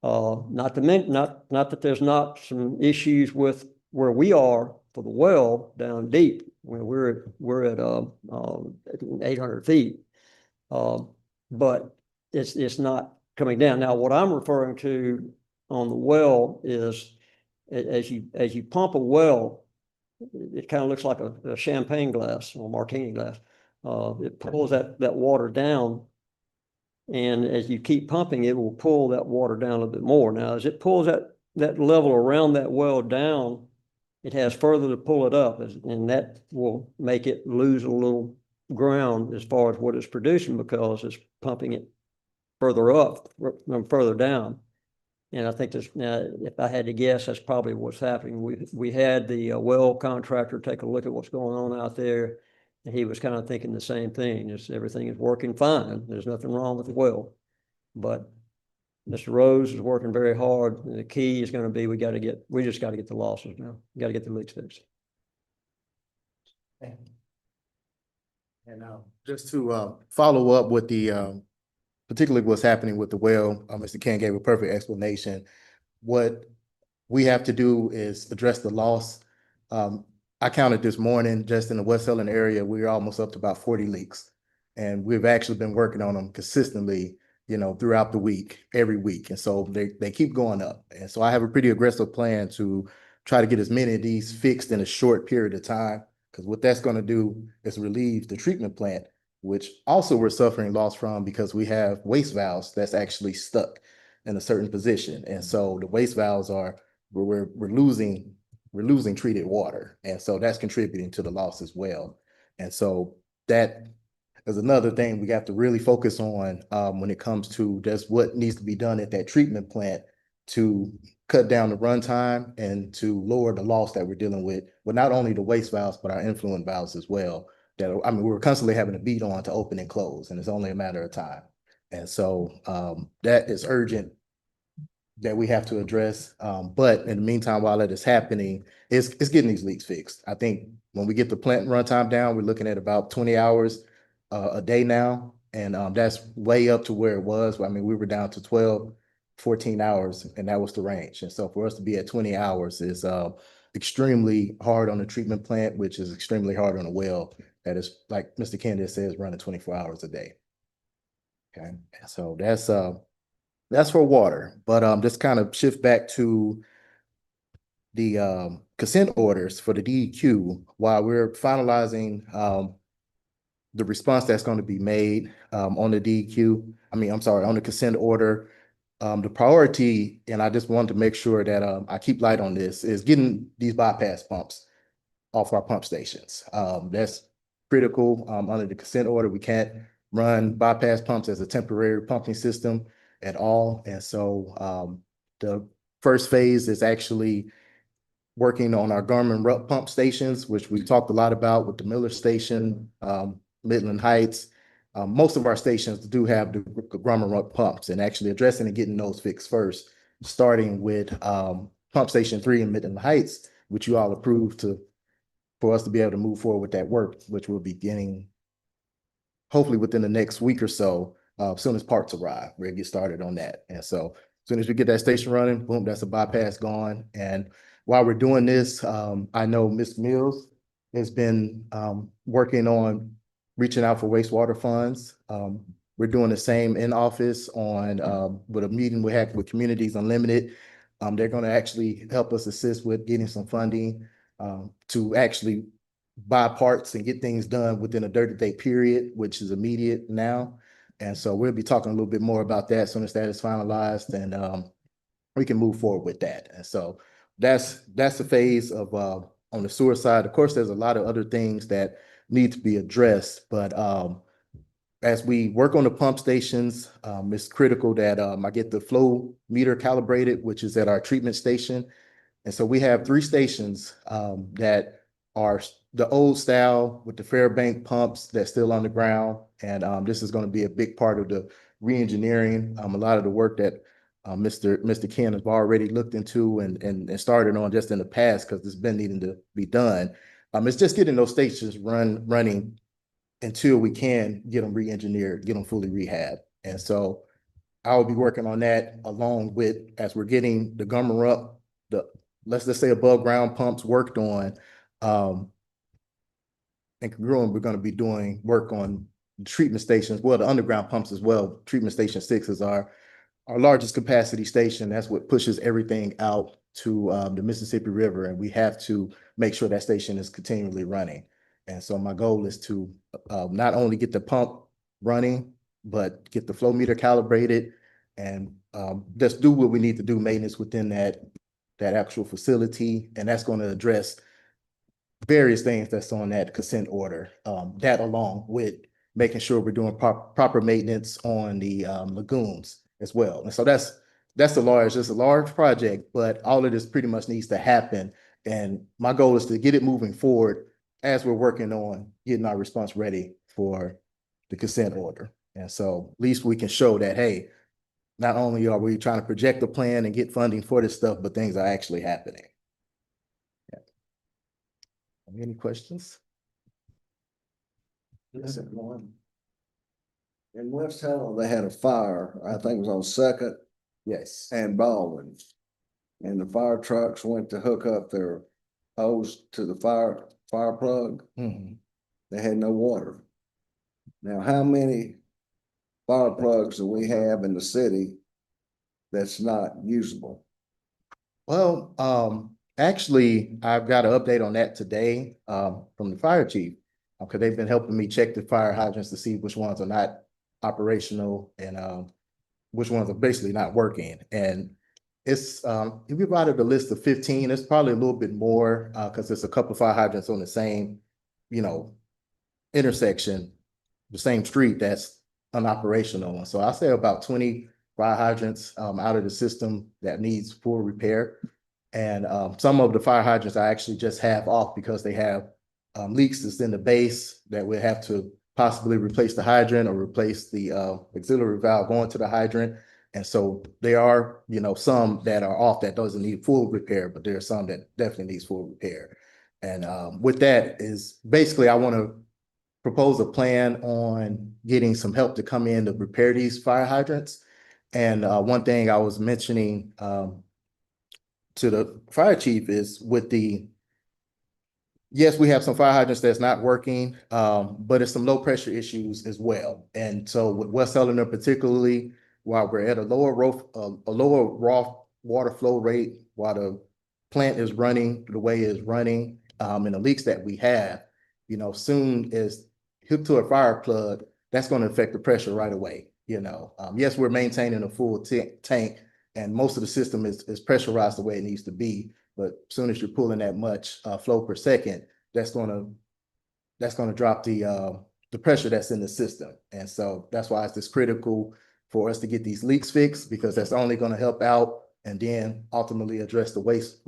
Not that there's not some issues with where we are for the well down deep. We're at 800 feet, but it's not coming down. Now, what I'm referring to on the well is as you pump a well, it kind of looks like a champagne glass or martini glass. It pulls that water down, and as you keep pumping, it will pull that water down a little bit more. Now, as it pulls that level around that well down, it has further to pull it up, and that will make it lose a little ground as far as what it's producing because it's pumping it further up and further down. And I think if I had to guess, that's probably what's happening. We had the well contractor take a look at what's going on out there. And he was kind of thinking the same thing. Everything is working fine. There's nothing wrong with the well. But Mr. Rose is working very hard. And the key is going to be we just got to get the losses now. We got to get the leaks fixed. And just to follow up with the particularly what's happening with the well, Mr. Ken gave a perfect explanation. What we have to do is address the loss. I counted this morning, just in the West Helena area, we're almost up to about 40 leaks. And we've actually been working on them consistently, you know, throughout the week, every week. And so they keep going up. And so I have a pretty aggressive plan to try to get as many of these fixed in a short period of time, because what that's going to do is relieve the treatment plant, which also we're suffering loss from because we have waste valves that's actually stuck in a certain position. And so the waste valves are where we're losing treated water. And so that's contributing to the loss as well. And so that is another thing we have to really focus on when it comes to just what needs to be done at that treatment plant to cut down the runtime and to lower the loss that we're dealing with not only the waste valves, but our influent valves as well. We're constantly having to beat on to open and close, and it's only a matter of time. And so that is urgent that we have to address. But in the meantime, while that is happening, it's getting these leaks fixed. I think when we get the plant runtime down, we're looking at about 20 hours a day now. And that's way up to where it was. I mean, we were down to 12, 14 hours, and that was the range. And so for us to be at 20 hours is extremely hard on the treatment plant, which is extremely hard on a well that is, like Mr. Kennedy says, running 24 hours a day. Okay, so that's for water. But just kind of shift back to the consent orders for the DEQ while we're finalizing the response that's going to be made on the DEQ. On the consent order. The priority, and I just wanted to make sure that I keep light on this, is getting these bypass pumps off our pump stations. That's critical under the consent order. We can't run bypass pumps as a temporary pumping system at all. And so the first phase is actually working on our Garmin Rupp pump stations, which we talked a lot about with the Miller Station, Midland Heights. Most of our stations do have the Garmin Rupp pumps, and actually addressing and getting those fixed first, starting with Pump Station 3 in Midland Heights, which you all approved for us to be able to move forward with that work, which we'll be getting hopefully within the next week or so, as soon as parts arrive, we'll get started on that. And so as soon as we get that station running, boom, that's a bypass gone. And while we're doing this, I know Ms. Mills has been working on reaching out for wastewater funds. We're doing the same in office on with a meeting we had with Communities Unlimited. They're going to actually help us assist with getting some funding to actually buy parts and get things done within a 30-day period, which is immediate now. And so we'll be talking a little bit more about that as soon as that is finalized, and we can move forward with that. And so that's the phase of on the sewer side. Of course, there's a lot of other things that need to be addressed, but as we work on the pump stations, it's critical that I get the flow meter calibrated, which is at our treatment station. And so we have 3 stations that are the old style with the Fairbank pumps that's still on the ground. And this is going to be a big part of the re-engineering. A lot of the work that Mr. Ken has already looked into and started on just in the past, because it's been needing to be done. It's just getting those stations running until we can get them re-engineered, get them fully rehabbed. And so I will be working on that along with, as we're getting the Gummer up, let's just say above ground pumps worked on, and congruent, we're going to be doing work on treatment stations, well, the underground pumps as well. Treatment Station 6 is our largest capacity station. That's what pushes everything out to the Mississippi River, and we have to make sure that station is continually running. And so my goal is to not only get the pump running, but get the flow meter calibrated and just do what we need to do, maintenance within that actual facility. And that's going to address various things that's on that consent order, that along with making sure we're doing proper maintenance on the lagoons as well. And so it's a large project, but all of this pretty much needs to happen. And my goal is to get it moving forward as we're working on getting our response ready for the consent order. And so at least we can show that, hey, not only are we trying to project a plan and get funding for this stuff, but things are actually happening. Yeah. Any questions? Yes, everyone. In West Helena, they had a fire, I think it was on Second Yes. and Baldwin. And the fire trucks went to hook up their hose to the fire plug. Mhm. They had no water. Now, how many fire plugs do we have in the city that's not usable? Well, actually, I've got an update on that today from the fire chief, because they've been helping me check the fire hydrants to see which ones are not operational and which ones are basically not working. And it's if we provided a list of 15, it's probably a little bit more because there's a couple of fire hydrants on the same, intersection, the same street that's unoperational. And so I say about 20 fire hydrants out of the system that needs full repair. And some of the fire hydrants I actually just have off because they have leaks that's in the base that we have to possibly replace the hydrant or replace the auxiliary valve going to the hydrant. And so there are, some that are off that doesn't need full repair, but there are some that definitely needs full repair. And with that is basically I want to propose a plan on getting some help to come in to repair these fire hydrants. And one thing I was mentioning to the fire chief is with yes, we have some fire hydrants that's not working, but it's some low pressure issues as well. And so with West Helena particularly, while we're at a lower raw water flow rate, while the plant is running the way it's running, and the leaks that we have, soon as hooked to a fire plug, that's going to affect the pressure right away. Yes, we're maintaining a full tank, and most of the system is pressurized the way it needs to be. But as soon as you're pulling that much flow per second, that's going to drop the the pressure that's in the system. And so that's why it's critical for us to get these leaks fixed, because that's only going to help out and then ultimately address the waste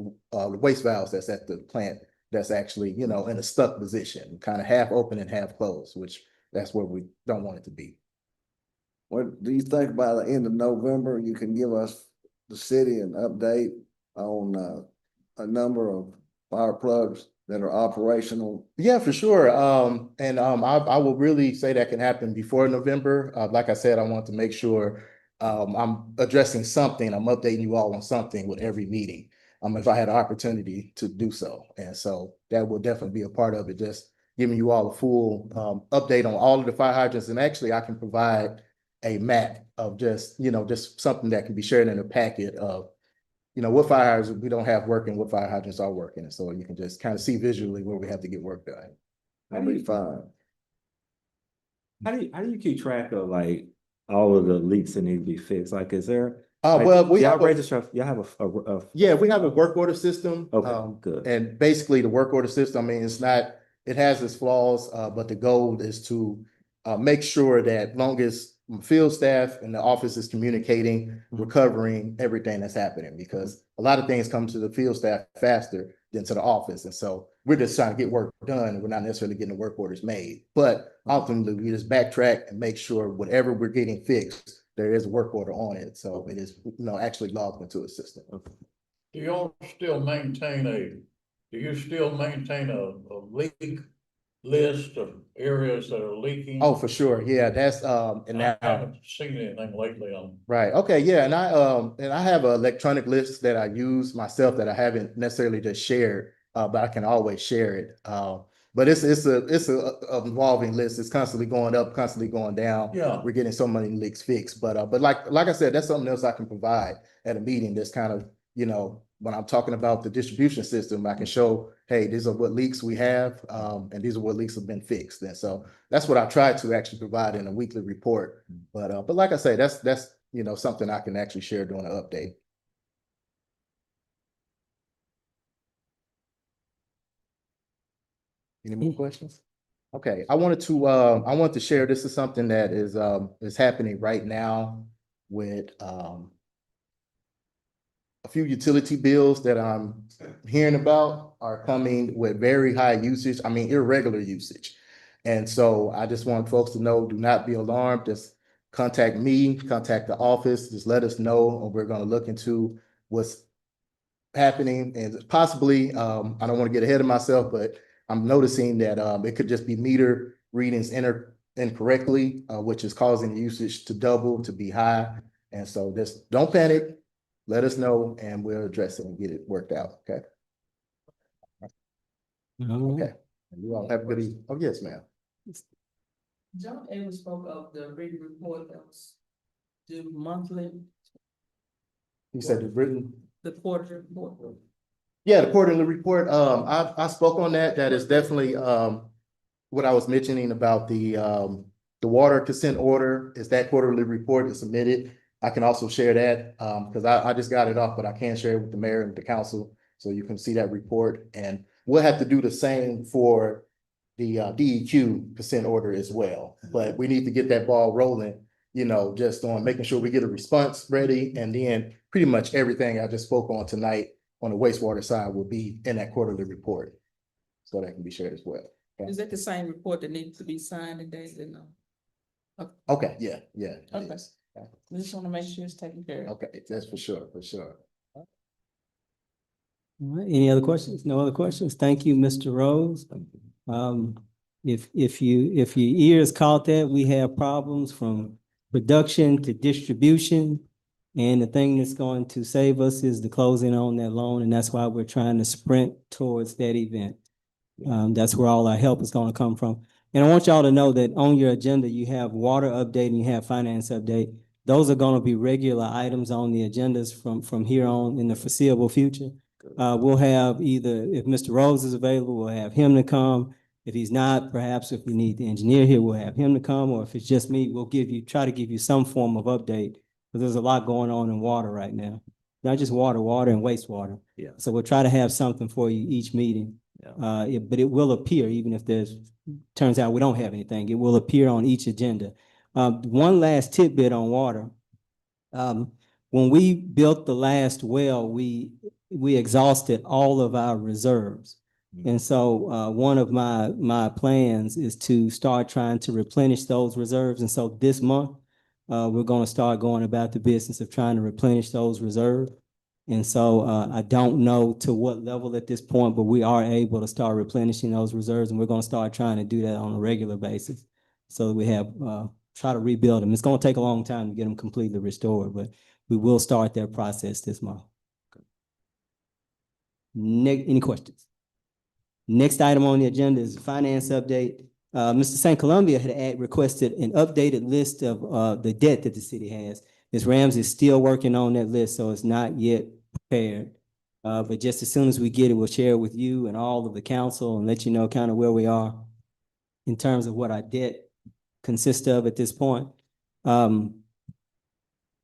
valves that's at the plant that's actually, in a stuck position, kind of half open and half closed, which that's where we don't want it to be. What do you think by the end of November, you can give us, the city, an update on a number of fire plugs that are operational? Yeah, for sure. I will really say that can happen before November. Like I said, I want to make sure I'm addressing something. I'm updating you all on something with every meeting. If I had an opportunity to do so. And so that will definitely be a part of it, just giving you all a full update on all of the fire hydrants. And actually I can provide a map of just something that can be shared in a packet of, what fire hydrants we don't have working, what fire hydrants are working. And so you can just kind of see visually where we have to get work done. That'll be fine. How do you keep track of like all of the leaks that need to be fixed? Like, is there? Well, we y'all have register, y'all have a yeah, we have a work order system. Okay, good. And basically the work order system, I mean, it has its flaws, but the goal is to make sure that long as field staff and the office is communicating, we're covering everything that's happening, because a lot of things come to the field staff faster than to the office. And so we're just trying to get work done, and we're not necessarily getting the work orders made. But ultimately, we just backtrack and make sure whatever we're getting fixed, there is a work order on it. So it is, actually logged into a system. Do you still maintain a leak list of areas that are leaking? Oh, for sure. Yeah, that's, and I now, haven't seen anything lately on. right. Okay. Yeah. And I have an electronic list that I use myself that I haven't necessarily just shared, but I can always share it. But it's a evolving list. It's constantly going up, constantly going down. Yeah. We're getting so many leaks fixed, but like I said, that's something else I can provide at a meeting. That's kind of, when I'm talking about the distribution system, I can show, hey, these are what leaks we have, and these are what leaks have been fixed. And so that's what I try to actually provide in a weekly report. But like I say, that's something I can actually share during an update. Any more questions? Okay, I wanted to share, this is something that is happening right now with a few utility bills that I'm hearing about are coming with very high usage, I mean, irregular usage. And so I just want folks to know, do not be alarmed. Just contact me, contact the office, just let us know, and we're gonna look into what's happening. And possibly, I don't want to get ahead of myself, but I'm noticing that it could just be meter readings incorrectly, which is causing the usage to double, to be high. And so just don't panic. Let us know and we'll address it and get it worked out. Okay. Okay. And you all have a good evening. Oh, yes, ma'am. John Ever spoke of the written report that was due monthly, You said the written. the quarterly report. Yeah, the quarterly report. I spoke on that. That is definitely what I was mentioning about the water consent order. Is that quarterly report is submitted. I can also share that because I just got it off, but I can share it with the mayor and the council so you can see that report. And we'll have to do the same for the DEQ consent order as well. But we need to get that ball rolling, just on making sure we get a response ready. And then pretty much everything I just spoke on tonight on the wastewater side will be in that quarterly report. So that can be shared as well. Okay. Is that the same report that needs to be signed and dated? No. Okay, yeah. It Okay. is. Okay. I just want to make sure it's taken care of. Okay, that's for sure. All right, any other questions? No other questions? Thank you, Mr. Rose. If your ears caught that, we have problems from production to distribution. And the thing that's going to save us is the closing on that loan, and that's why we're trying to sprint towards that event. That's where all our help is gonna come from. And I want y'all to know that on your agenda, you have water update and you have finance update. Those are gonna be regular items on the agendas from here on in the foreseeable future. We'll have either, if Mr. Rose is available, we'll have him to come. If he's not, perhaps if we need the engineer here, we'll have him to come, or if it's just me, we'll try to give you some form of update. Because there's a lot going on in water right now. Not just water and wastewater. Yeah. So we'll try to have something for you each meeting. But it will appear, even if turns out we don't have anything, it will appear on each agenda. One last tidbit on water. When we built the last well, we exhausted all of our reserves. And so, one of my plans is to start trying to replenish those reserves. And so this month, we're gonna start going about the business of trying to replenish those reserves. And so, I don't know to what level at this point, but we are able to start replenishing those reserves, and we're gonna start trying to do that on a regular basis. So that we have, try to rebuild them. It's gonna take a long time to get them completely restored, but we will start that process this month. Any questions? Next item on the agenda is finance update. Mr. St. Columbia had requested an updated list of the debt that the city has. Ms. Rams is still working on that list, so it's not yet prepared. But just as soon as we get it, we'll share it with you and all of the council and let you know kind of where we are in terms of what our debt consists of at this point.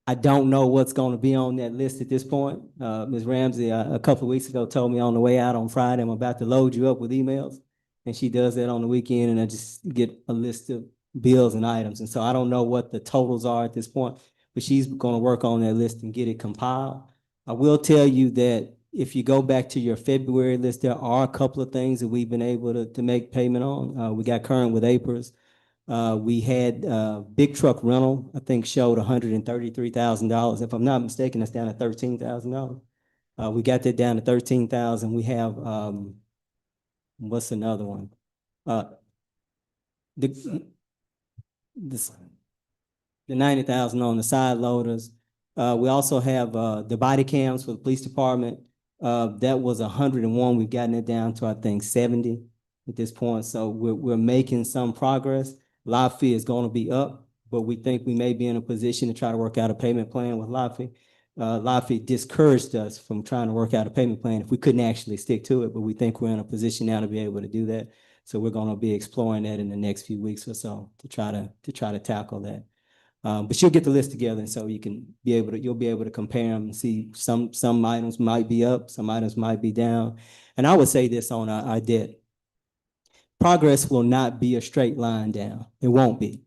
I don't know what's going to be on that list at this point. Ms. Ramsey, a couple of weeks ago, told me on the way out on Friday, I'm about to load you up with emails. And she does that on the weekend, and I just get a list of bills and items. And so I don't know what the totals are at this point, but she's going to work on that list and get it compiled. I will tell you that if you go back to your February list, there are a couple of things that we've been able to make payment on. We got current with APRS. We had big truck rental, I think showed $133,000. If I'm not mistaken, that's down to $13,000. We got that down to 13,000. We have what's another one? The 90,000 on the side loaders. We also have the body cams for the police department. That was 101. We've gotten it down to I think 70 at this point. So we're making some progress. Live fee is going to be up, but we think we may be in a position to try to work out a payment plan with live fee. Live fee discouraged us from trying to work out a payment plan if we couldn't actually stick to it, but we think we're in a position now to be able to do that. So we're going to be exploring that in the next few weeks or so to try to tackle that. But you'll get the list together, and so you'll be able to compare them and see some items might be up, some items might be down. And I would say this on our debt. Progress will not be a straight line down. It won't be.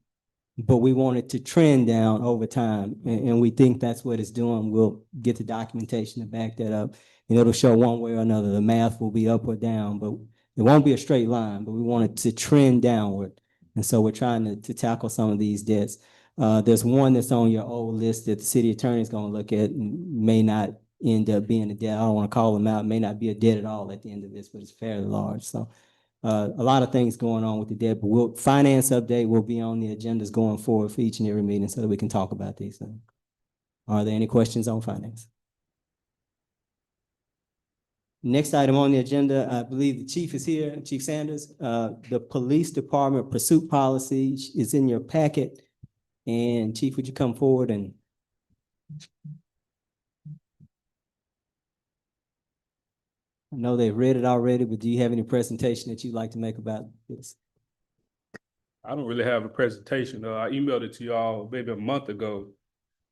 But we want it to trend down over time. And we think that's what it's doing. We'll get the documentation to back that up. And it'll show one way or another. The math will be up or down, but it won't be a straight line, but we want it to trend downward. And so we're trying to tackle some of these debts. There's one that's on your old list that the city attorney is going to look at and may not end up being a debt. I don't want to call them out. It may not be a debt at all at the end of this, but it's fairly large. So a lot of things going on with the debt, but finance update will be on the agendas going forward for each and every meeting so that we can talk about these things. Are there any questions on finance? Next item on the agenda, I believe the chief is here, Chief Sanders. The police department pursuit policy is in your packet. And Chief, would you come forward and I know they've read it already, but do you have any presentation that you'd like to make about this? I don't really have a presentation. I emailed it to y'all maybe a month ago,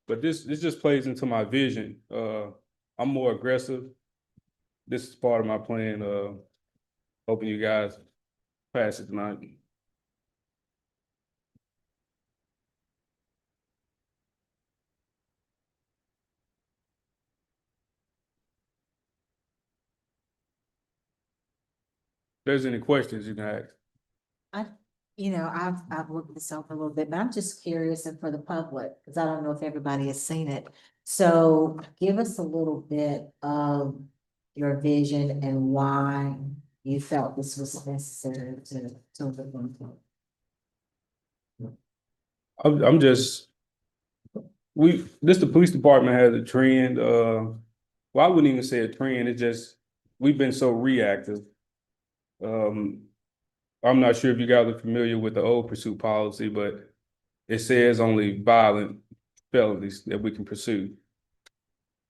but this just plays into my vision. I'm more aggressive. This is part of my plan. Hoping you guys pass it tonight. If there's any questions you can ask. I've looked this over a little bit, but I'm just curious and for the public, because I don't know if everybody has seen it. So give us a little bit of your vision and why you felt this was necessary to look into. The police department has a trend, well, I wouldn't even say a trend, it's just, we've been so reactive. I'm not sure if you guys are familiar with the old pursuit policy, but it says only violent felonies that we can pursue.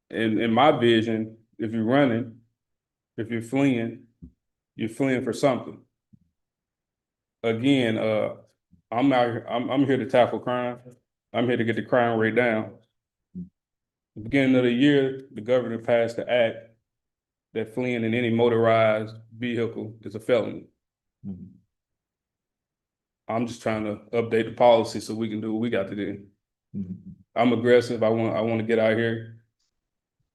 And in my vision, if you're running, if you're fleeing for something. Again, I'm here to tackle crime. I'm here to get the crime rate down. At the beginning of the year, the governor passed the act that fleeing in any motorized vehicle is a felony. I'm just trying to update the policy so we can do what we got to do. I'm aggressive. I want to get out here.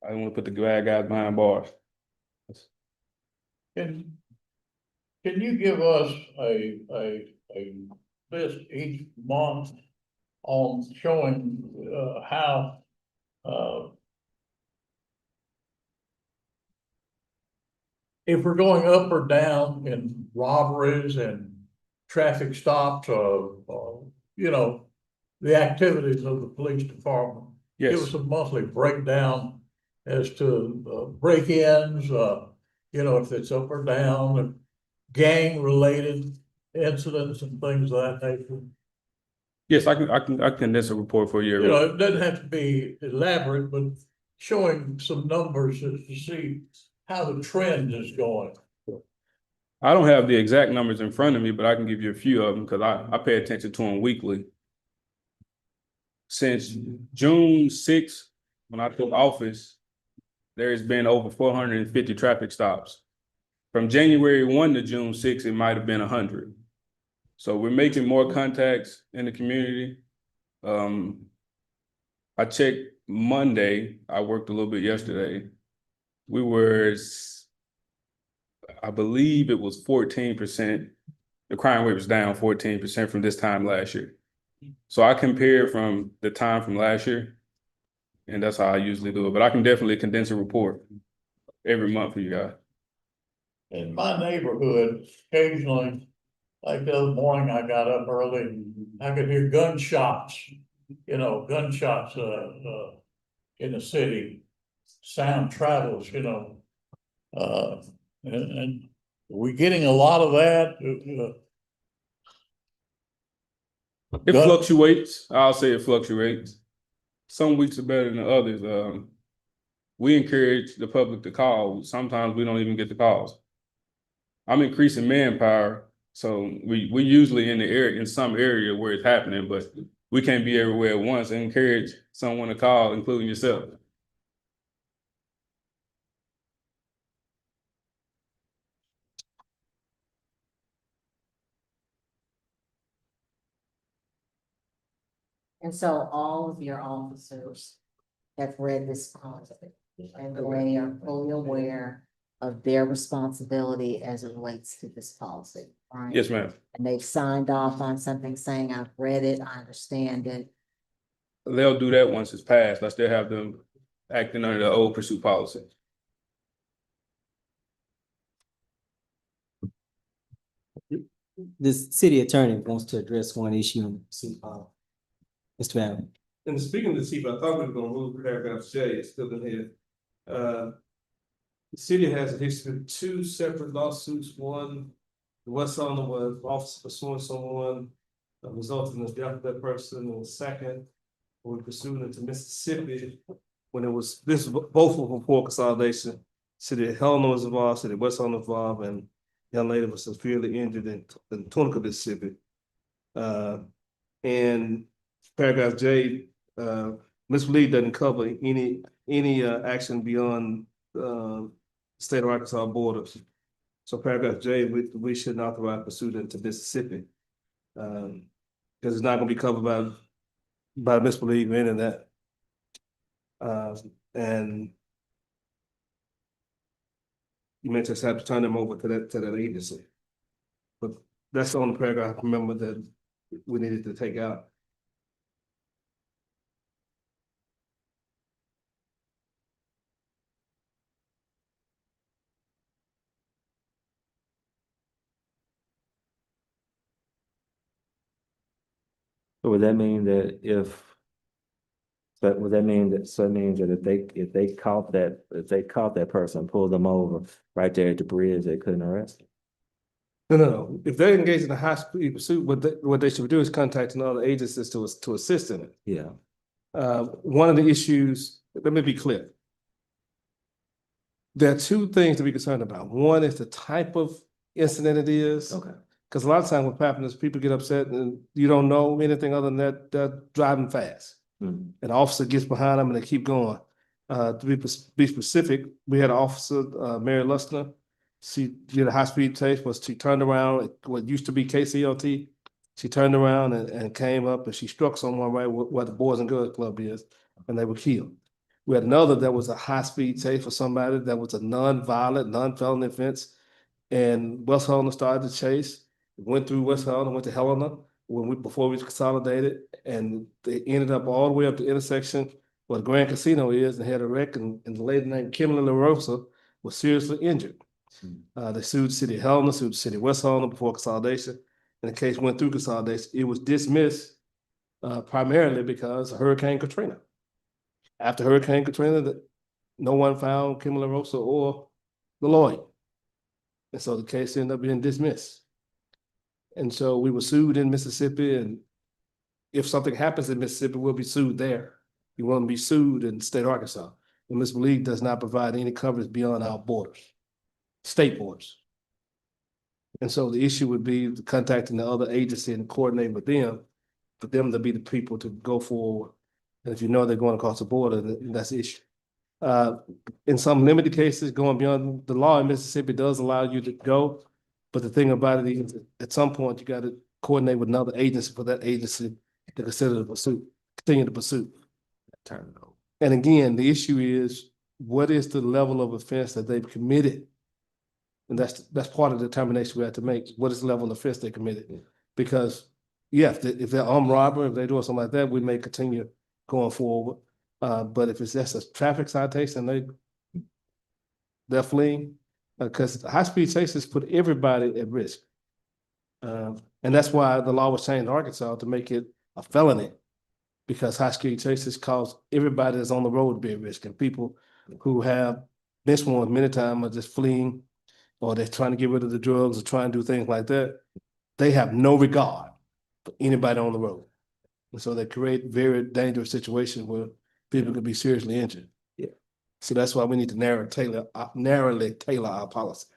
I don't want to put the bad guys behind bars. Can you give us a list each month on showing, how, if we're going up or down in robberies and traffic stops, you know, the activities of the police department? Give Yes. us a monthly breakdown as to break-ins, you know, if it's up or down, and gang-related incidents and things of that nature. Yes, I can condense a report for you. You know, it doesn't have to be elaborate, but showing some numbers to see how the trend is going. I don't have the exact numbers in front of me, but I can give you a few of them because I pay attention to them weekly. Since June 6th, when I took office, there has been over 450 traffic stops. From January 1 to June 6, it might have been 100. So we're making more contacts in the community. I checked Monday. I worked a little bit yesterday. We were, I believe it was 14%. The crime rate was down 14% from this time last year. So I compared from the time from last year, and that's how I usually do it. But I can definitely condense a report every month for you guys. In my neighborhood, occasionally, like the other morning, I got up early, I could hear gunshots, you know, gunshots, in the city. Sound travels, you know. And we're getting a lot of that. It fluctuates. I'll say it fluctuates. Some weeks are better than others. We encourage the public to call. Sometimes we don't even get the calls. I'm increasing manpower, so we usually in the area, in some area where it's happening, but we can't be everywhere at once. And encourage someone to call, including yourself. And so all of your officers have read this policy and they are fully aware of their responsibility as it relates to this policy, right? Yes, ma'am. And they've signed off on something saying, I've read it, I understand it. They'll do that once it's passed. I still have them acting under the old pursuit policy. The city attorney wants to address one issue. Mr. Allen. And speaking of the chief, I thought we were gonna move paragraph J, it's still in here. The city has a history of two separate lawsuits, one, the West Owner was officer pursuing someone, resulting in the death of that person, and the second, we pursued into Mississippi, when it was, both of them for consolidation. City of Helena was involved, City of West Owner involved, and the young lady was severely injured in Tunica, Mississippi. And paragraph J, Ms. Lee doesn't cover any action beyond state of Arkansas borders. So paragraph J, we shouldn't authorize pursuit into Mississippi. Because it's not gonna be covered by misbelief or any of that. And you may just have to turn them over to that agency. But that's the only paragraph I remember that we needed to take out. So would that mean that would that mean that, so it means that if they caught that person, pulled them over right there at the bridge, they couldn't arrest them? No. If they're engaged in a high speed pursuit, what they should do is contact another agencies to assist in it. Yeah. One of the issues, let me be clear. There are two things to be concerned about. One is the type of incident it is. Okay. Because a lot of times what happens is people get upset and you don't know anything other than that they're driving fast. Mhm. An officer gets behind them and they keep going. Be specific, we had an officer, Mary Lustner. She did a high-speed chase, she turned around at what used to be KCLT. She turned around and came up and she struck someone right where the Boys and Girls Club is, and they were killed. We had another that was a high-speed chase for somebody that was a non-violent, non-felony offense. And West Helena started the chase, went through West Helena, went to Helena before we consolidated, and they ended up all the way up the intersection where the Grand Casino is, and had a wreck, and the lady named Kimberly LaRosa was seriously injured. They sued the city of Helena, sued the city of West Helena before consolidation, and the case went through consolidation. It was dismissed primarily because of Hurricane Katrina. After Hurricane Katrina, no one found Kimberly LaRosa or the lawyer. And so the case ended up being dismissed. And so we were sued in Mississippi, and if something happens in Mississippi, we'll be sued there. We won't be sued in the state of Arkansas. The municipal league does not provide any coverage beyond our borders, state borders. And so the issue would be contacting the other agency and coordinating with them, for them to be the people to go forward. And if you know they're going across the border, then that's the issue. In some limited cases, going beyond the law in Mississippi does allow you to go. But the thing about it is, at some point, you got to coordinate with another agency for that agency to consider the pursuit, continue the pursuit. And again, the issue is, what is the level of offense that they've committed? And that's part of the determination we have to make. What is the level of offense they committed? Because, yeah, if they're armed robbery, if they're doing something like that, we may continue going forward. But if it's just a traffic citation, they're fleeing, because high-speed chases put everybody at risk. And that's why the law was changed in Arkansas to make it a felony, because high-speed chases cause everybody that's on the road to be at risk, and people who have missed one many times are just fleeing, or they're trying to get rid of the drugs or trying to do things like that. They have no regard for anybody on the road. And so they create very dangerous situations where people could be seriously injured. Yeah. So that's why we need to narrowly tailor our policy.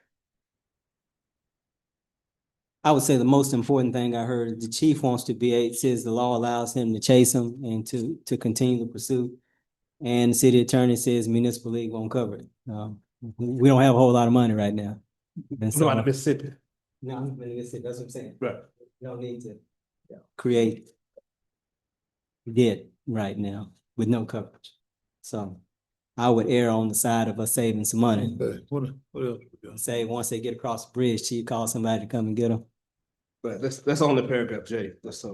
I would say the most important thing I heard, the chief wants to be, says the law allows him to chase him and to continue the pursuit. And the city attorney says municipal league won't cover it. We don't have a whole lot of money right now. And so, No, Mississippi. no, Mississippi, that's what I'm saying. Right. You don't need to create debt right now with no coverage. So I would err on the side of us saving some money. What else? Say, once they get across the bridge, chief call somebody to come and get them. But that's only paragraph J. That's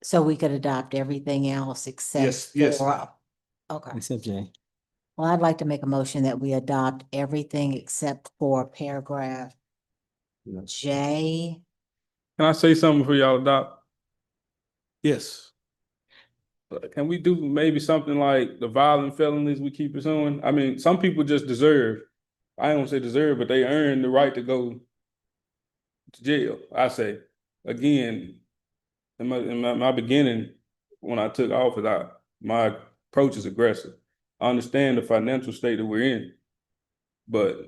So we could adopt everything else except yes. okay. Except Jay. Well, I'd like to make a motion that we adopt everything except for paragraph J. Can I say something for y'all adopt? Yes. Can we do maybe something like the violent felonies we keep pursuing? I mean, some people just deserve, I don't say deserve, but they earn the right to go to jail. I say, again, in my beginning, when I took office, my approach is aggressive. I understand the financial state that we're in, but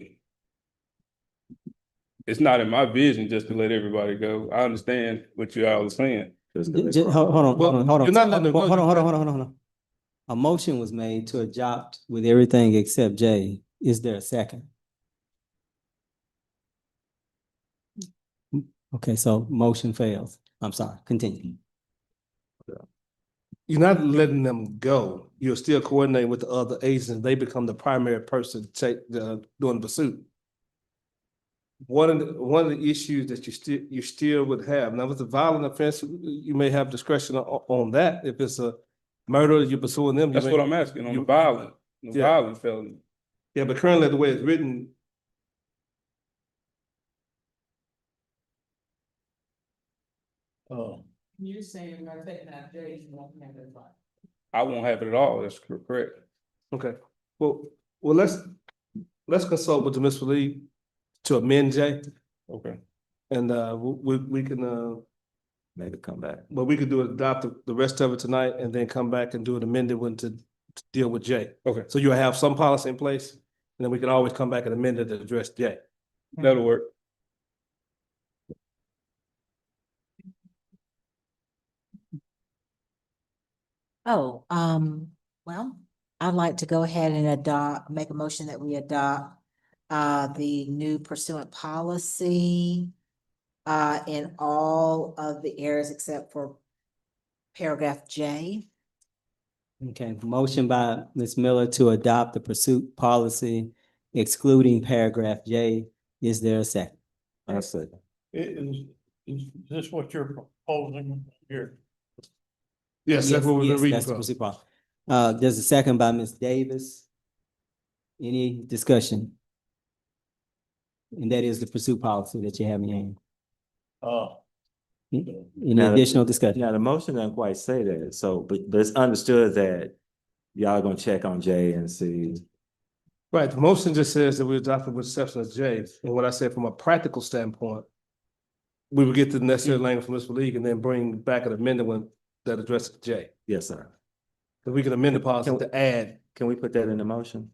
it's not in my vision just to let everybody go. I understand what you all are saying. Hold on. You're not letting them go. Hold on. A motion was made to adopt with everything except J. Is there a second? Okay, so motion fails. I'm sorry, continue. You're not letting them go. You're still coordinating with the other agents. They become the primary person doing the pursuit. One of the issues that you still would have, now with the violent offense, you may have discretion on that. If it's a murder, you're pursuing them. That's what I'm asking, on the violent felony. Yeah, but currently the way it's written, You're saying by taking out J, you won't have it right. I won't have it at all. That's correct. okay. Well, let's consult with the municipal league to amend J, Okay. and we can Maybe come back. but we could adopt the rest of it tonight and then come back and do an amended one to deal with J. Okay. So you'll have some policy in place, and then we can always come back and amend it to address J. That'll work. Oh, well, I'd like to go ahead and make a motion that we adopt the new pursuant policy in all of the areas except for paragraph J. Okay, motion by Ms. Miller to adopt the pursuit policy excluding paragraph J. Is there a second? I said, Is this what you're proposing here? Yes, that's what we've been Yes, reading that's the from. pursuit policy. There's a second by Ms. Davis. Any discussion? And that is the pursuit policy that you have in your hand. Any Now, additional discussion? now the motion doesn't quite say that, so, but it's understood that y'all are gonna check on Jay and see. Right, the motion just says that we adopted with exception of J, and what I said from a practical standpoint, we would get the necessary language from Mr. League and then bring back an amendment one that addresses J. Yes, sir. That we can amend the policy to add, Can we put that in the motion?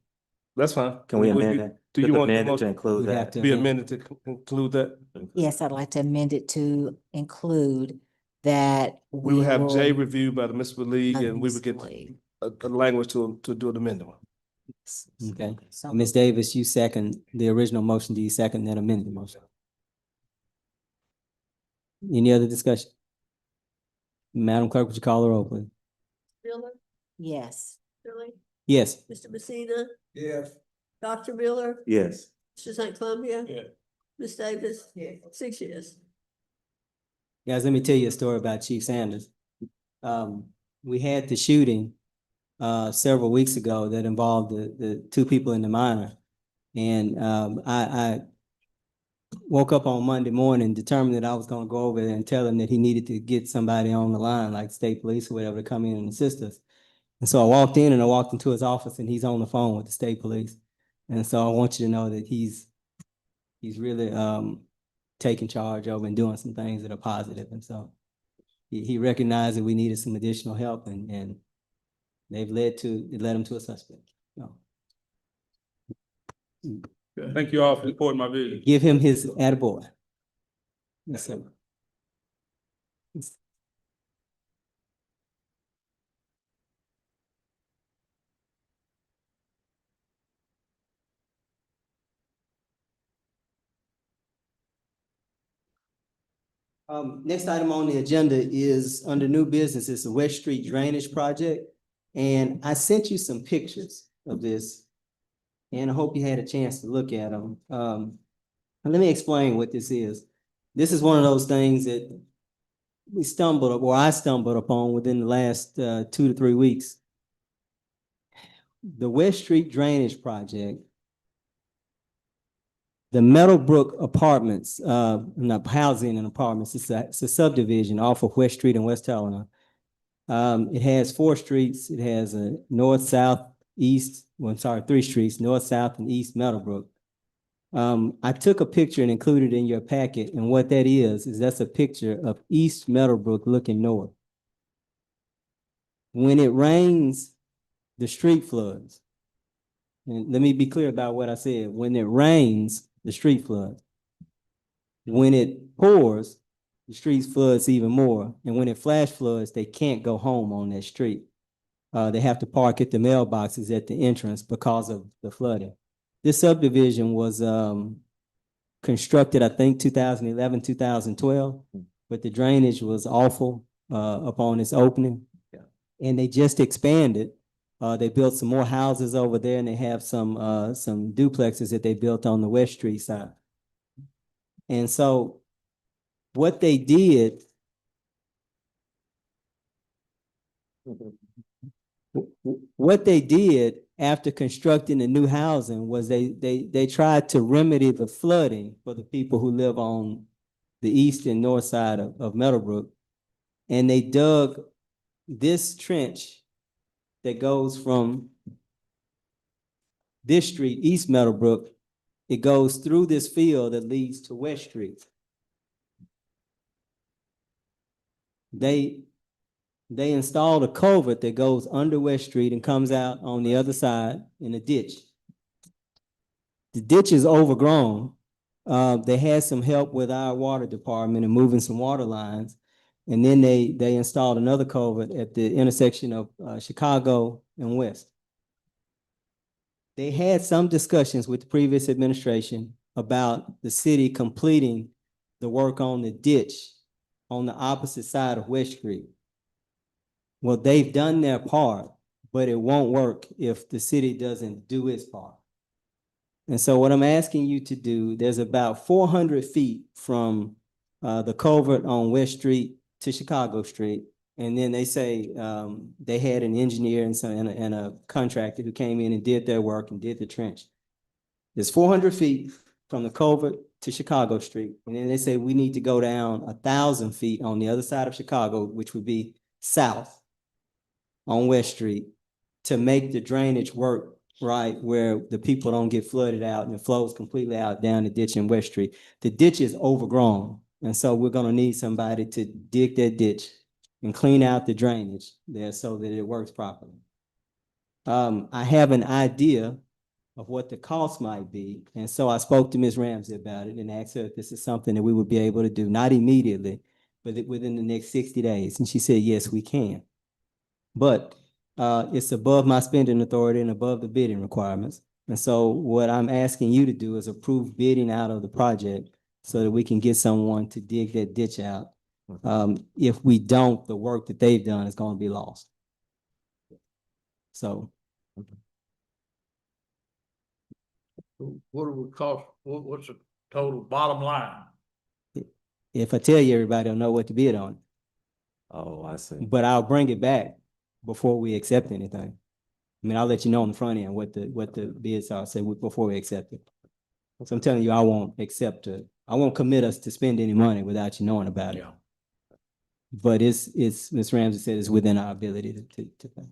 that's fine. Can we amend it? Do you Just want the amend it to motion include We'd have that? to- to be amended to include that? Yes, I'd like to amend it to include that We would have J will reviewed by the municipal league and we would get eventually- a language to do an amendment. Okay, So- Ms. Davis, you second the original motion. Do you second that amended motion? Any other discussion? Madam Clerk, would you call the roll, please? Miller, Yes. Billy, Yes. Mr. Messina, Yes. Dr. Miller, Yes. Mr. St. Columbia. Yeah. Ms. Davis. Yeah. 6 years. Guys, let me tell you a story about Chief Sanders. We had the shooting several weeks ago that involved the two people in the minor. And I woke up on Monday morning determined that I was gonna go over there and tell him that he needed to get somebody on the line, like state police or whatever, to come in and assist us. And so I walked in and I walked into his office and he's on the phone with the state police. And so I want you to know that he's really taking charge over and doing some things that are positive. And so he recognized that we needed some additional help and it led him to a suspect. So, Thank you all for supporting my vision. give him his attaboy. Yes, sir. Next item on the agenda is under new business. It's the West Street Drainage Project. And I sent you some pictures of this. And I hope you had a chance to look at them. Let me explain what this is. This is one of those things that I stumbled upon within the last 2 to 3 weeks. The West Street Drainage Project. The Meadowbrook Apartments, not housing and apartments, it's a subdivision off of West Street in West Helena. It has 4 streets. It has a north, south, east, 3 streets, north, south, and east Meadowbrook. I took a picture and included it in your packet, and what that is that's a picture of East Meadowbrook looking north. When it rains, the street floods. And let me be clear about what I said. When it rains, the street floods. When it pours, the streets floods even more. And when it flash floods, they can't go home on that street. They have to park at the mailboxes at the entrance because of the flooding. This subdivision was constructed, I think, 2011, 2012, but the drainage was awful upon its opening. Yeah. And they just expanded. They built some more houses over there and they have some duplexes that they built on the West Street side. And so what they did, after constructing the new housing was they tried to remedy the flooding for the people who live on the east and north side of Meadowbrook. And they dug this trench that goes from this street, East Meadowbrook. It goes through this field that leads to West Street. They installed a culvert that goes under West Street and comes out on the other side in a ditch. The ditch is overgrown. They had some help with our water department and moving some water lines. And then they installed another culvert at the intersection of Chicago and West. they had some discussions with the previous administration about the city completing the work on the ditch on the opposite side of West Street. Well, they've done their part, but it won't work if the city doesn't do its part. And so what I'm asking you to do, there's about 400 feet from the culvert on West Street to Chicago Street. And then they say they had an engineer and a contractor who came in and did their work and did the trench. There's 400 feet from the culvert to Chicago Street. And then they say we need to go down 1,000 feet on the other side of Chicago, which would be south on West Street, to make the drainage work right, where the people don't get flooded out and it flows completely out down the ditch in West Street. The ditch is overgrown. And so we're gonna need somebody to dig that ditch and clean out the drainage there so that it works properly. I have an idea of what the cost might be. And so I spoke to Ms. Ramsey about it and asked her if this is something that we would be able to do, not immediately, but within the next 60 days. And she said, yes, we can. But it's above my spending authority and above the bidding requirements. And so what I'm asking you to do is approve bidding out of the project so that we can get someone to dig that ditch out. If we don't, the work that they've done is going to be lost. So. What do we cost, what's the total bottom line? If I tell you, everybody will know what to bid on. Oh, I see. But I'll bring it back before we accept anything. I mean, I'll let you know on the front end what the bids are, say before we accept it. So I'm telling you, I won't commit us to spend any money without you knowing about it. Yeah. But it's Ms. Ramsey said it's within our ability to pay.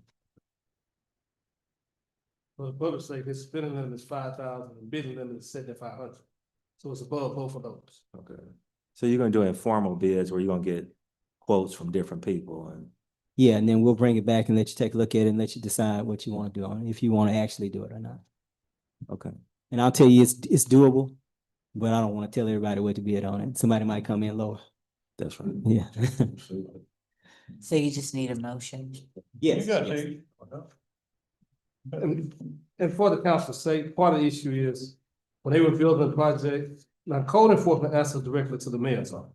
Well, the public say his spending limit is 5,000, and bidding limit is 7,500. So it's above both of those. Okay. So you're gonna do informal bids where you're gonna get quotes from different people and. Yeah, and then we'll bring it back and let you take a look at it and let you decide what you want to do on it, if you want to actually do it or not. Okay. And I'll tell you, it's doable, but I don't want to tell everybody what to bid on it. Somebody might come in lower. That's right. Yeah. So you just need a motion. Yes. You got yes. to. And for the council's sake, part of the issue is when they were building the project, now code enforcement answers directly to the mayor's office.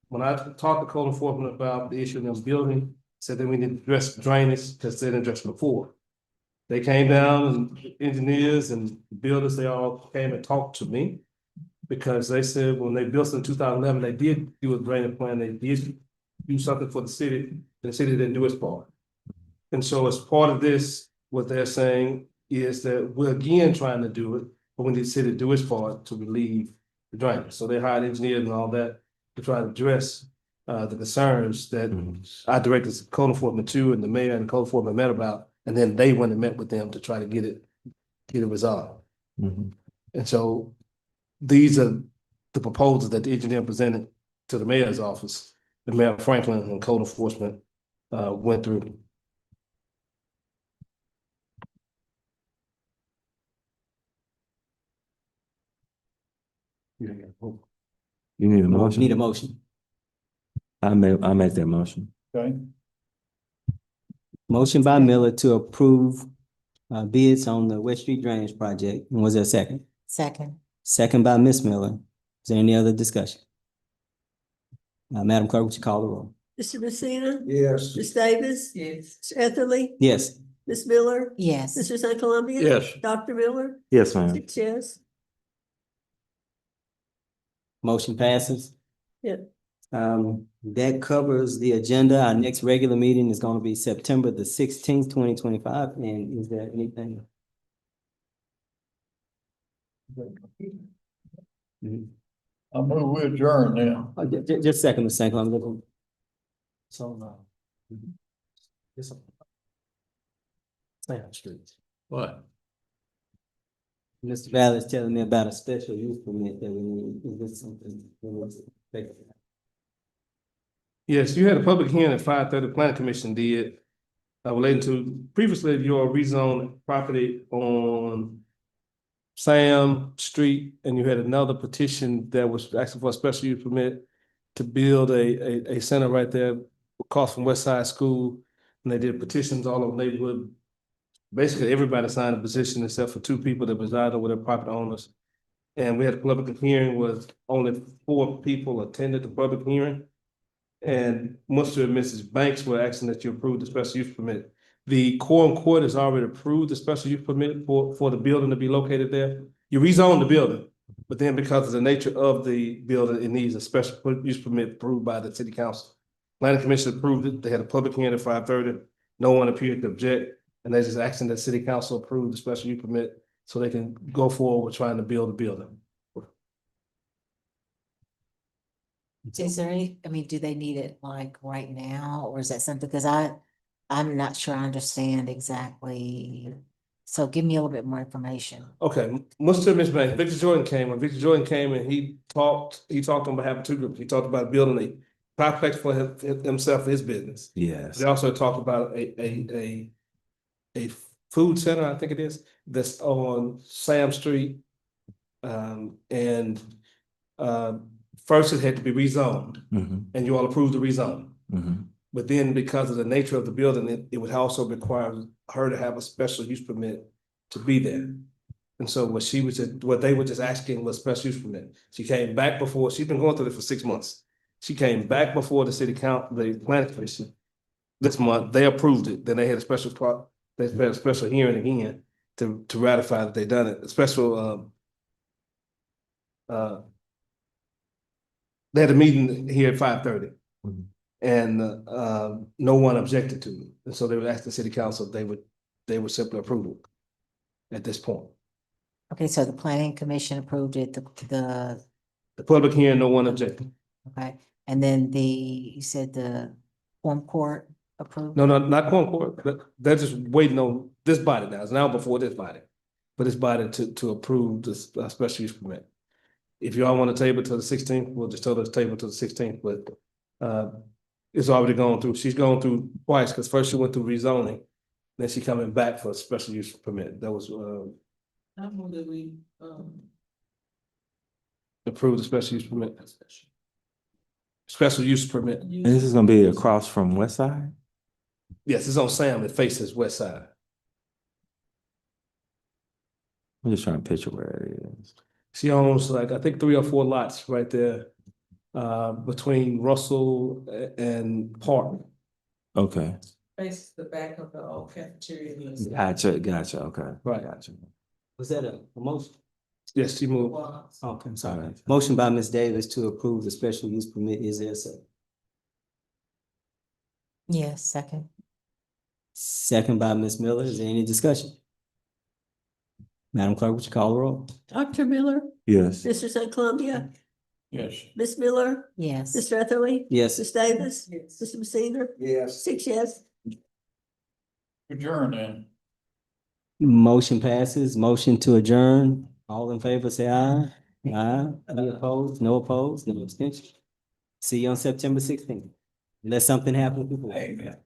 When I talked to code enforcement about the issue in them building, said that we need to address drainage because they didn't address it before. They came down and engineers and builders, they all came and talked to me because they said when they built in 2011, they did do a drainage plan. They did do something for the city, and the city didn't do its part. And so as part of this, what they're saying is that we're again trying to do it, but we need the city to do its part to relieve the drainage. So they hired engineers and all that to try to address the concerns that I directed code enforcement to, and the mayor and code enforcement met about, and then they went and met with them to try to get it resolved. And so these are the proposals that the engineer presented to the mayor's office, the Mayor Franklin and code enforcement went through. You need a motion? Need a motion. I make that motion. Okay. Motion by Miller to approve bids on the West Street Drainage Project. And was there a second? Second. Second by Ms. Miller. Is there any other discussion? Madam Clerk, would you call the roll? Mr. Messina? Yes. Ms. Davis? Yes. Mr. Etherly? Yes. Ms. Miller? Yes. Mr. St. Columbia? Yes. Dr. Miller? Yes, ma'am. 6 yes. Motion passes. Yeah. That covers the agenda. Our next regular meeting is going to be September the 16th, 2025. And is there anything? I move we adjourn now. Just a second, Mr. St. Columbia. So, this Street. What? Mr. Valley is telling me about a special use permit that we need. Is this something? Yes, you had a public hearing at 5:30, Planning Commission did, relating to previously your rezoned property on Sam Street, and you had another petition that was asking for a special use permit to build a center right there across from West Side School. And they did petitions all over the neighborhood basically everybody signed a position except for two people that reside over their property owners. And we had a public hearing was only 4 people attended the public hearing. And Mr. and Mrs. Banks were asking that you approve the special use permit. The quorum court has already approved the special use permit for the building to be located there. You rezoned the building, but then because of the nature of the building, it needs a special use permit approved by the city council. Planning commission approved it. They had a public hearing at 5:30. No one appeared to object, and they're just asking that city council approve the special use permit so they can go forward with trying to build a building. Is there any, I mean, do they need it like right now, or is that something, because I'm not sure I understand exactly. So give me a little bit more information. Okay, Mr. and Ms. Banks, Victor Jordan came, when Victor Jordan came and he talked on behalf of 2 groups. He talked about building a triplex for himself, his business. Yes. They also talked about a food center, I think it is, that's on Sam Street. And first it had to be rezoned, and you all approved the rezone. But then because of the nature of the building, it would also require her to have a special use permit to be there. And so what they were just asking was special use permit. She came back before, she's been going through this for 6 months. She came back before the city council, the planning commission this month. They approved it. Then they had a special hearing again to ratify that they done it. A special they had a meeting here at 5:30. And no one objected to it. And so they would ask the city council, they would simply approve it at this point. Okay, so the planning commission approved it, the, The public hearing, no one objected. okay, and then you said the quorum court approved? No, not Concord. They're just waiting on this body now. It's now before this body. For this body to approve this special use permit. If y'all want to table to the 16th, we'll just tell us table to the 16th, but it's already gone through. She's gone through twice, because first she went through rezoning, then she coming back for a special use permit. That was I move that we, approved the special use permit. Special use permit. And this is gonna be across from West Side? Yes, it's on Sam. It faces west side. I'm just trying to picture where it is. She owns like, I think 3 or 4 lots right there, between Russell and Park. Okay, face the back of the old cafeteria. gotcha, okay. Right. Gotcha. Was that a motion? Yes, she moved. Okay, I'm sorry. Alright. Motion by Ms. Davis to approve the special use permit. Is there a second? Yes, second. Second by Ms. Miller. Is there any discussion? Madam Clerk, would you call the roll? Dr. Miller, Yes. Mr. St. Columbia, Yes. Ms. Miller, Yes. Mr. Etherly, Yes. Ms. Davis, Yes. Mr. Messina, Yes. 6 yes. Adjourn then. Motion passes. Motion to adjourn. All in favor, say aye. Aye. Any opposed? No opposed? No abstention? See you on September 16th. Unless something happens before. Amen.